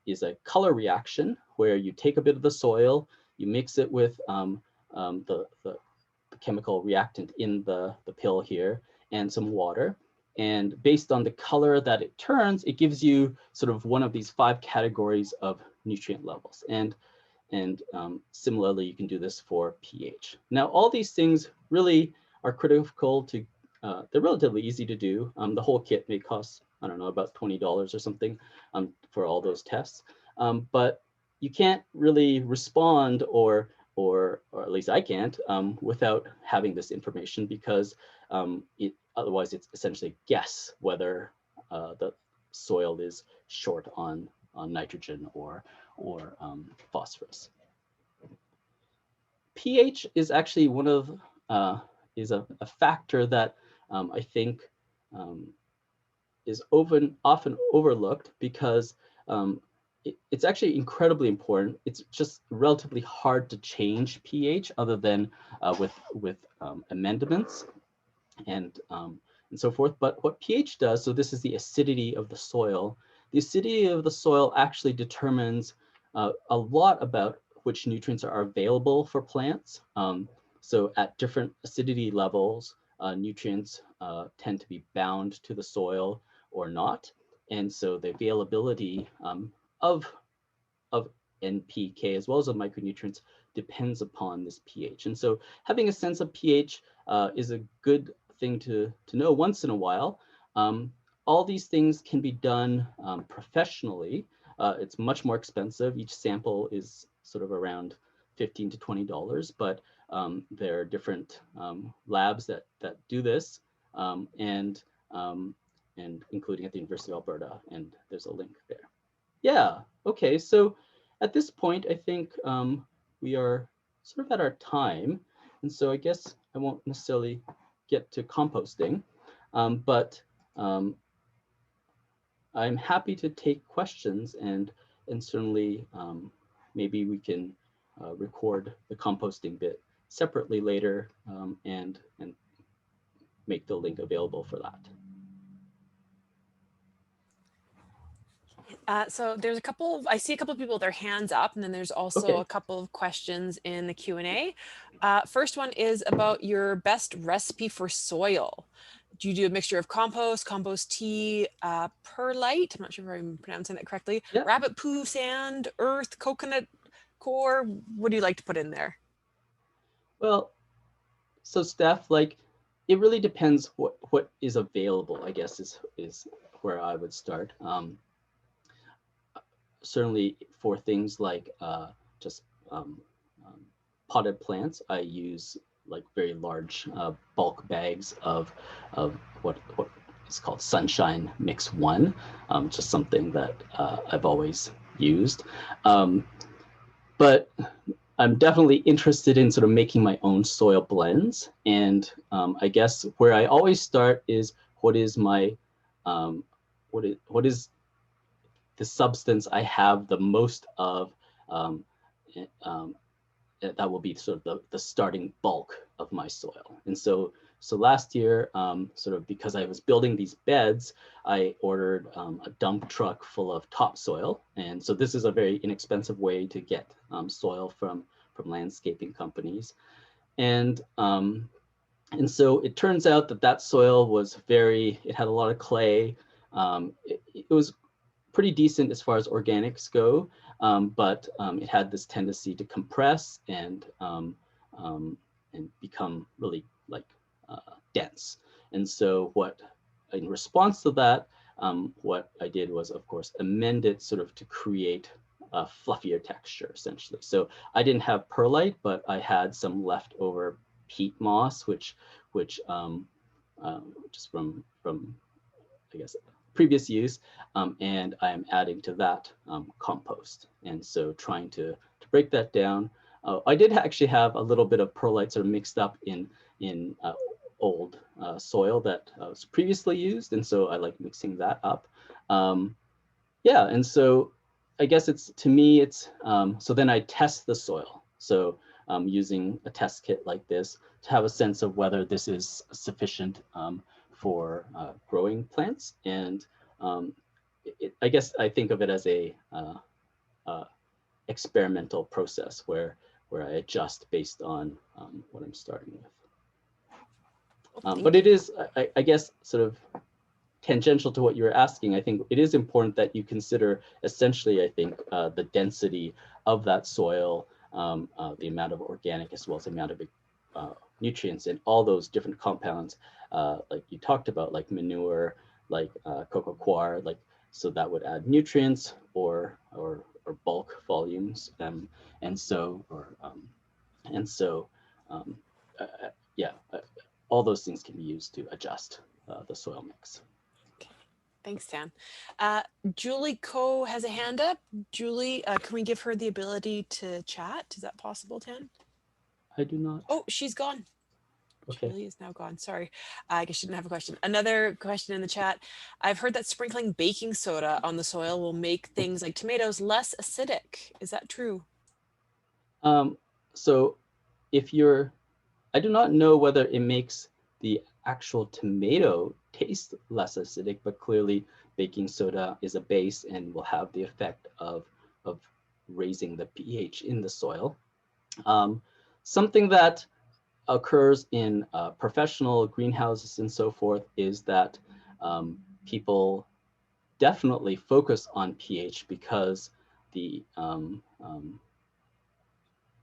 [SPEAKER 1] is a color reaction where you take a bit of the soil, you mix it with the chemical reactant in the pill here and some water. And based on the color that it turns, it gives you sort of one of these 5 categories of nutrient levels. And similarly, you can do this for pH. Now, all these things really are critical to, they're relatively easy to do. The whole kit may cost, I don't know, about $20 or something for all those tests. But you can't really respond, or at least I can't, without having this information, because otherwise it's essentially guess whether the soil is short on nitrogen or phosphorus. pH is actually one of is a factor that I think is often overlooked because it's actually incredibly important. It's just relatively hard to change pH other than with amendments and so forth. But what pH does, so this is the acidity of the soil. The acidity of the soil actually determines a lot about which nutrients are available for plants. So at different acidity levels, nutrients tend to be bound to the soil or not. And so the availability of NPK as well as of micronutrients depends upon this pH. And so having a sense of pH is a good thing to know once in a while. All these things can be done professionally. It's much more expensive. Each sample is sort of around $15 to $20, but there are different labs that do this, and including at the University of Alberta, and there's a link there. Yeah, okay, so at this point, I think we are sort of at our time. And so I guess I won't necessarily get to composting, but I'm happy to take questions, and certainly maybe we can record the composting bit separately later, and make the link available for that.
[SPEAKER 2] So there's a couple I see a couple of people with their hands up, and then there's also
[SPEAKER 1] Okay.
[SPEAKER 2] a couple of questions in the Q&A. First one is about your best recipe for soil. Do you do a mixture of compost tea, perlite? I'm not sure if I'm pronouncing that correctly.
[SPEAKER 1] Yeah.
[SPEAKER 2] Rabbit poo, sand, earth, coconut core. What do you like to put in there?
[SPEAKER 1] Well, so Steph, like, it really depends what is available, I guess, is where I would start. Certainly for things like just um, um, potted plants, I use like very large bulk bags of what is called Sunshine Mix One, just something that I've always used. But I'm definitely interested in sort of making my own soil blends. And I guess where I always start is what is my, what is the substance I have the most of, um, um, that will be sort of the starting bulk of my soil. And so last year, sort of because I was building these beds, I ordered a dump truck full of topsoil. And so this is a very inexpensive way to get soil from landscaping companies. And so it turns out that that soil was it had a lot of clay. It was pretty decent as far as organics go, but it had this tendency to compress and become really like dense. And so in response to that, what I did was, of course, amend it sort of to create a fluffier texture, essentially. So I didn't have perlite, but I had some leftover peat moss, which just from I guess previous use, and I am adding to that compost. And so trying to break that down. I did actually have a little bit of perlite sort of mixed up in old soil that was previously used, and so I like mixing that up. Yeah, and so I guess to me it's so then I test the soil. So using a test kit like this to have a sense of whether this is sufficient for growing plants. And I guess I think of it as a experimental process where I adjust based on what I'm starting with. But it is, I guess, sort of tangential to what you were asking. I think it is important that you consider essentially, I think, the density of that soil, the amount of organic as well as the amount of nutrients and all those different compounds, like you talked about, like manure, like coco coir, like, so that would add nutrients or bulk volumes, and so yeah, all those things can be used to adjust the soil mix.
[SPEAKER 2] Okay. Thanks, Dan. Julie Coe has a hand up. Julie, can we give her the ability to chat? Is that possible, Dan?
[SPEAKER 1] I do not.
[SPEAKER 2] Oh, she's gone.
[SPEAKER 1] Okay.
[SPEAKER 2] Julie is now gone. Sorry. I guess she didn't have a question. Another question in the chat. I've heard that sprinkling baking soda on the soil will make things like tomatoes less acidic. Is that true?
[SPEAKER 1] So I do not know whether it makes the actual tomato taste less acidic, but clearly baking soda is a base and will have the effect of raising the pH in the soil. Something that occurs in professional greenhouses and so forth is that people definitely focus on pH because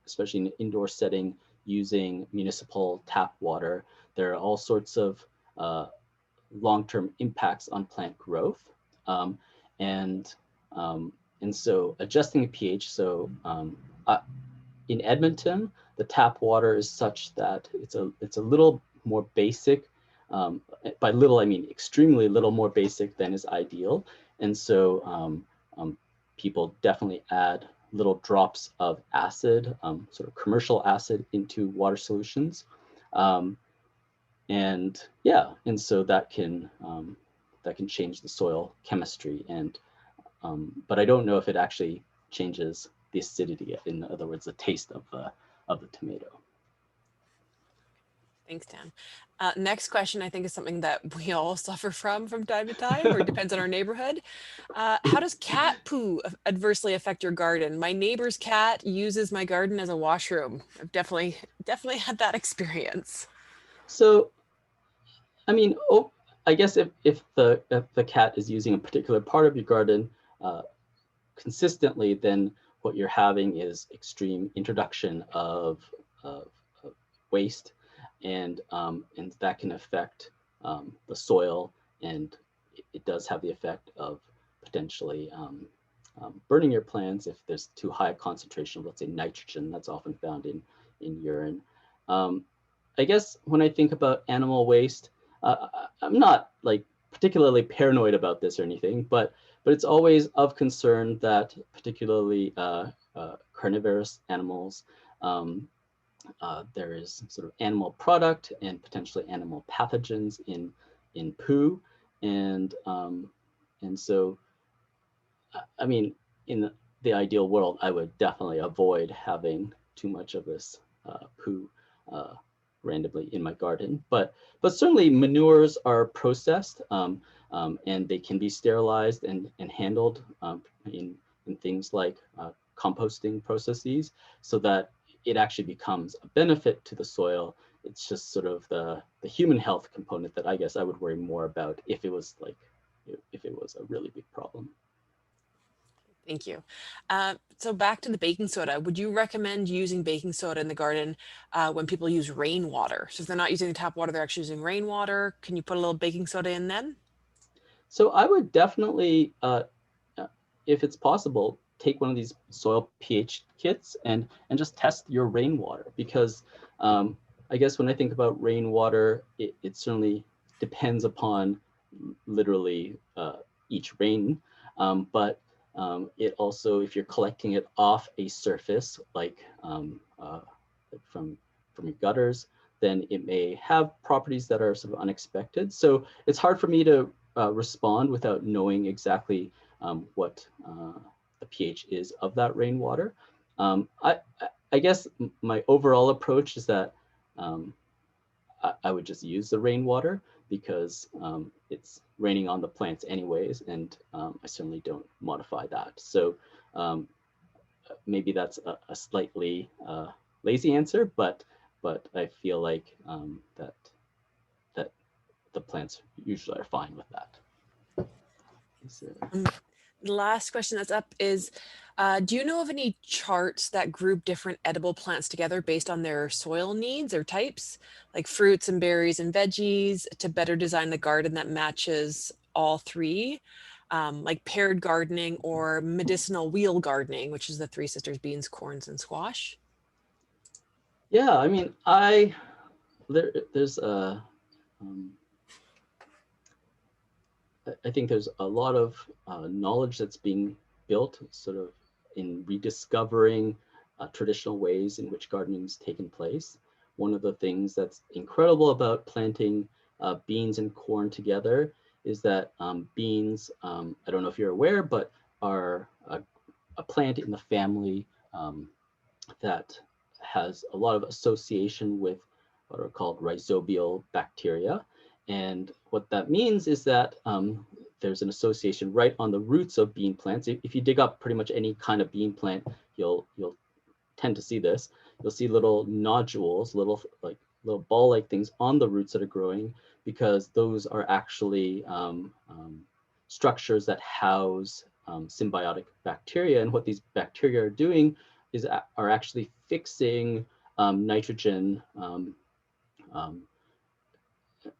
[SPEAKER 1] especially in an indoor setting, using municipal tap water, there are all sorts of long-term impacts on plant growth. And so adjusting the pH, so in Edmonton, the tap water is such that it's a little more basic. By little, I mean extremely little more basic than is ideal. And so people definitely add little drops of acid, sort of commercial acid, into water solutions. And yeah, and so that can change the soil chemistry. And but I don't know if it actually changes the acidity, in other words, the taste of the tomato.
[SPEAKER 2] Thanks, Dan. Next question, I think, is something that we all suffer from time to time, or it depends on our neighborhood. How does cat poo adversely affect your garden? My neighbor's cat uses my garden as a washroom. I've definitely had that experience.
[SPEAKER 1] So, I mean, I guess if the cat is using a particular part of your garden consistently, then what you're having is extreme introduction of waste, and that can affect the soil, and it does have the effect of potentially burning your plants if there's too high a concentration of, let's say, nitrogen that's often found in urine. I guess when I think about animal waste, I'm not like particularly paranoid about this or anything, but it's always of concern that particularly carnivorous animals, there is sort of animal product and potentially animal pathogens in poo, and so I mean, in the ideal world, I would definitely avoid having too much of this poo randomly in my garden, but certainly manures are processed, and they can be sterilized and handled in things like composting processes, so that it actually becomes a benefit to the soil. It's just sort of the human health component that I guess I would worry more about if it was a really big problem.
[SPEAKER 2] Thank you. So back to the baking soda. Would you recommend using baking soda in the garden when people use rainwater? So if they're not using tap water, they're actually using rainwater. Can you put a little baking soda in then?
[SPEAKER 1] So I would definitely, if it's possible, take one of these soil pH kits and just test your rainwater, because I guess when I think about rainwater, it certainly depends upon literally each rain, but it also, if you're collecting it off a surface like from your gutters, then it may have properties that are sort of unexpected. So it's hard for me to respond without knowing exactly what the pH is of that rainwater. I guess my overall approach is that I would just use the rainwater, because it's raining on the plants anyways, and I certainly don't modify that. So maybe that's a slightly lazy answer, but I feel like that the plants usually are fine with that.
[SPEAKER 2] The last question that's up is, do you know of any charts that group different edible plants together based on their soil needs or types, like fruits and berries and veggies, to better design the garden that matches all three, like paired gardening or medicinal wheel gardening, which is the three sisters: beans, corns, and squash?
[SPEAKER 1] Yeah, I mean, there's a I think there's a lot of knowledge that's being built sort of in rediscovering traditional ways in which gardening has taken place. One of the things that's incredible about planting beans and corn together is that beans, I don't know if you're aware, but are a plant in the family that has a lot of association with what are called rhizobial bacteria. And what that means is that there's an association right on the roots of bean plants. If you dig up pretty much any kind of bean plant, you'll tend to see this. You'll see little nodules, little ball-like things on the roots that are growing, because those are actually structures that house symbiotic bacteria. And what these bacteria are doing are actually fixing nitrogen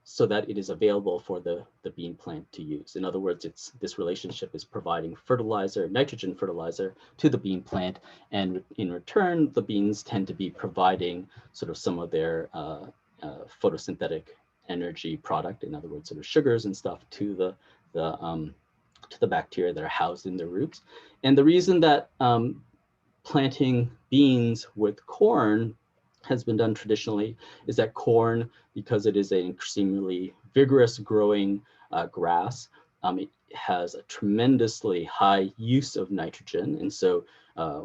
[SPEAKER 1] so that it is available for the bean plant to use. In other words, this relationship is providing fertilizer, nitrogen fertilizer, to the bean plant, and in return, the beans tend to be providing sort of some of their photosynthetic energy product, in other words, sort of sugars and stuff, to the bacteria that are housed in their roots. And the reason that planting beans with corn has been done traditionally is that corn, because it is an extremely vigorous growing grass, it has a tremendously high use of nitrogen. And so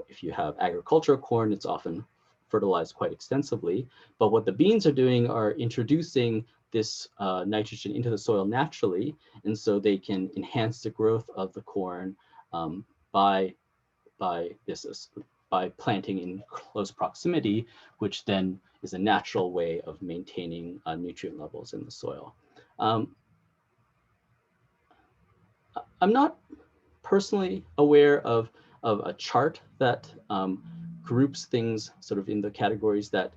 [SPEAKER 1] if you have agricultural corn, it's often fertilized quite extensively. But what the beans are doing are introducing this nitrogen into the soil naturally. And so they can enhance the growth of the corn by planting in close proximity, which then is a natural way of maintaining nutrient levels in the soil. I'm not personally aware of a chart that groups things sort of in the categories that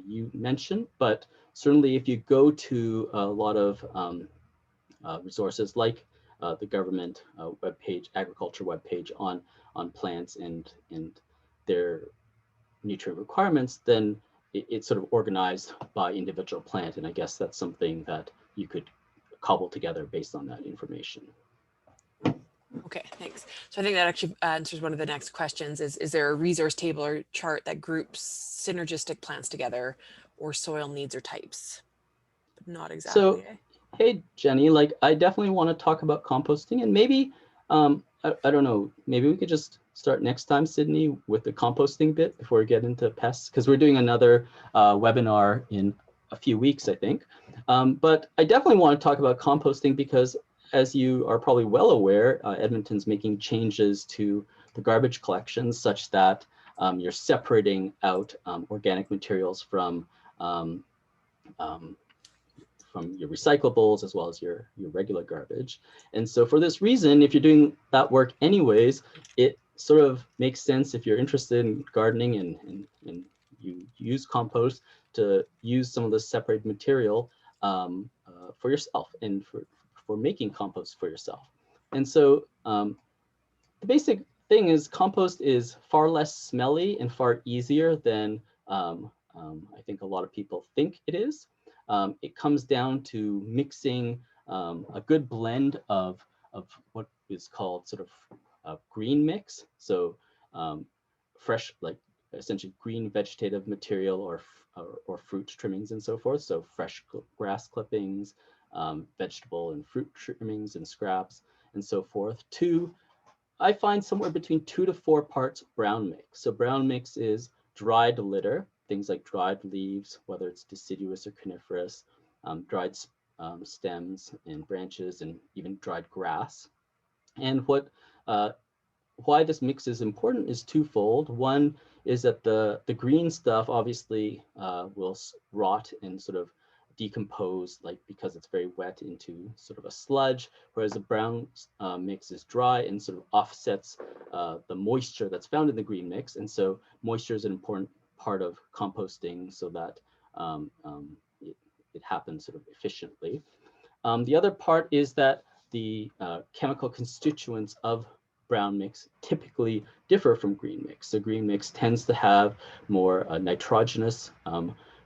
[SPEAKER 1] you mentioned, but certainly if you go to a lot of resources like the government webpage, agriculture webpage on plants and their nutrient requirements, then it's sort of organized by individual plant. And I guess that's something that you could cobble together based on that information.
[SPEAKER 2] Okay, thanks. So I think that actually answers one of the next questions is there a resource table or chart that groups synergistic plants together or soil needs or types? But not exactly.
[SPEAKER 1] So, hey, Jenny, like I definitely want to talk about composting, and maybe, I don't know, maybe we could just start next time, Sydney, with the composting bit before we get into pests, because we're doing another webinar in a few weeks, I think. But I definitely want to talk about composting because, as you are probably well aware, Edmonton's making changes to the garbage collections such that you're separating out organic materials from your recyclables as well as your regular garbage. And so for this reason, if you're doing that work anyways, it sort of makes sense if you're interested in gardening and you use compost to use some of the separated material for yourself and for making compost for yourself. And so the basic thing is compost is far less smelly and far easier than I think a lot of people think it is. It comes down to mixing a good blend of what is called sort of a green mix. So fresh, like essentially green vegetative material or fruit trimmings and so forth. So fresh grass clippings, vegetable and fruit trimmings and scraps and so forth. I find somewhere between 2 to 4 parts brown mix. So brown mix is dried litter, things like dried leaves, whether it's deciduous or coniferous, dried stems and branches, and even dried grass. And why this mix is important is twofold. One is that the green stuff obviously will rot and sort of decompose, like because it's very wet, into sort of a sludge, whereas the brown mix is dry and sort of offsets the moisture that's found in the green mix. And so moisture is an important part of composting so that it happens sort of efficiently. The other part is that the chemical constituents of brown mix typically differ from green mix. So green mix tends to have more nitrogenous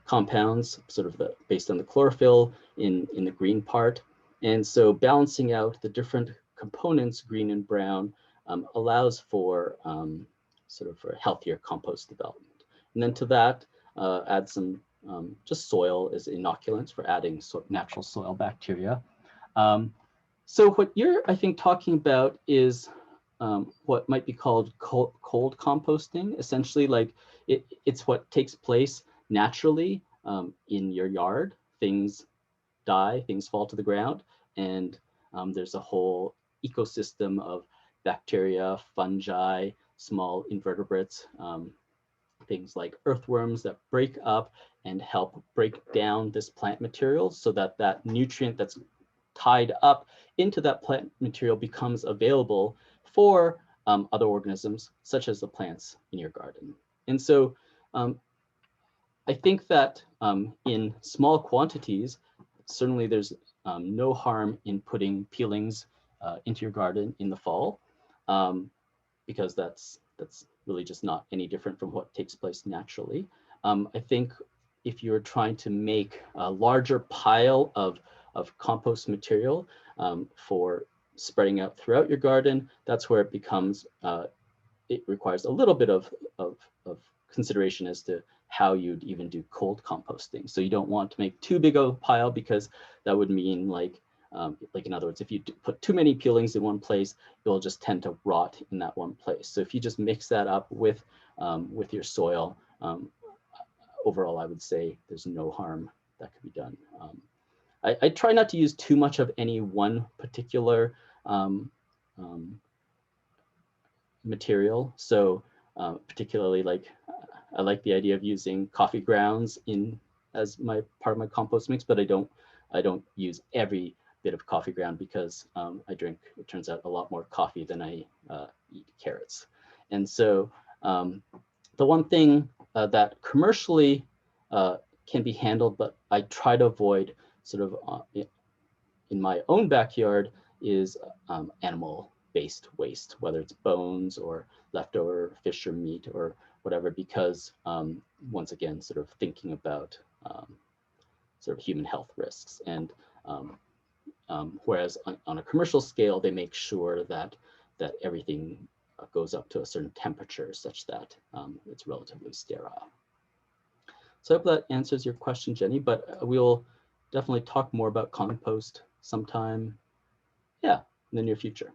[SPEAKER 1] compounds, sort of based on the chlorophyll in the green part. And so balancing out the different components, green and brown, allows for sort of for healthier compost development. And then to that, add some just soil as inoculants for adding natural soil bacteria. So what you're, I think, talking about is what might be called cold composting. Essentially, like it's what takes place naturally in your yard. Things die, things fall to the ground, and there's a whole ecosystem of bacteria, fungi, small invertebrates, things like earthworms that break up and help break down this plant material so that that nutrient that's tied up into that plant material becomes available for other organisms, such as the plants in your garden. And so I think that in small quantities, certainly there's no harm in putting peelings into your garden in the fall, because that's really just not any different from what takes place naturally. I think if you're trying to make a larger pile of compost material for spreading out throughout your garden, that's where it becomes it requires a little bit of consideration as to how you'd even do cold composting. So you don't want to make too big of a pile, because that would mean like in other words, if you put too many peelings in one place, it'll just tend to rot in that one place. So if you just mix that up with your soil, overall, I would say there's no harm that could be done. I try not to use too much of any one particular material. So particularly, like I like the idea of using coffee grounds as part of my compost mix, but I don't use every bit of coffee ground, because I drink, it turns out, a lot more coffee than I eat carrots. And so the one thing that commercially can be handled, but I try to avoid sort of in my own backyard, is animal-based waste, whether it's bones or leftover fish or meat or whatever, because once again, sort of thinking about sort of human health risks. And whereas on a commercial scale, they make sure that everything goes up to a certain temperature such that it's relatively sterile. So I hope that answers your question, Jenny, but we'll definitely talk more about compost sometime, yeah, in the near future.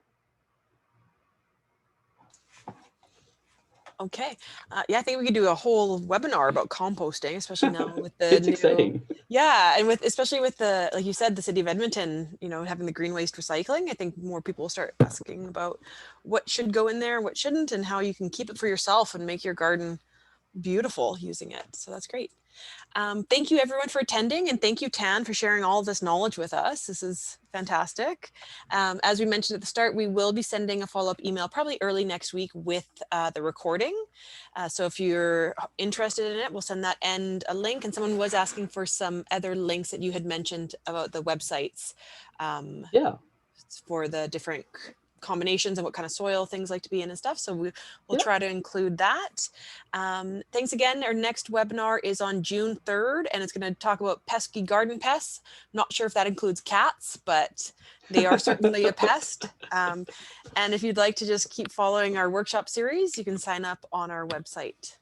[SPEAKER 2] Okay. Yeah, I think we could do a whole webinar about composting, especially now with the
[SPEAKER 1] It's exciting.
[SPEAKER 2] Yeah, and especially with the, like you said, the city of Edmonton, having the green waste recycling. I think more people will start asking about what should go in there, what shouldn't, and how you can keep it for yourself and make your garden beautiful using it. So that's great. Thank you everyone for attending, and thank you, Tan, for sharing all of this knowledge with us. This is fantastic. As we mentioned at the start, we will be sending a follow-up email probably early next week with the recording. So if you're interested in it, we'll send that and a link. And someone was asking for some other links that you had mentioned about the websites
[SPEAKER 1] Yeah.
[SPEAKER 2] for the different combinations and what kind of soil things like to be in and stuff. So we'll
[SPEAKER 1] Yeah.
[SPEAKER 2] try to include that. Thanks again. Our next webinar is on June 3rd, and it's going to talk about pesky garden pests. Not sure if that includes cats, but they are certainly a pest. And if you'd like to just keep following our workshop series, you can sign up on our website.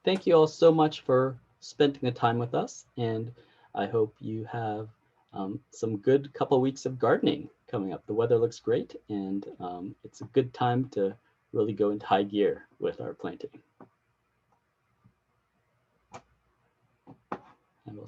[SPEAKER 1] Thank you all so much for spending the time with us, and I hope you have some good couple weeks of gardening coming up. The weather looks great, and it's a good time to really go into high gear with our planting. And we'll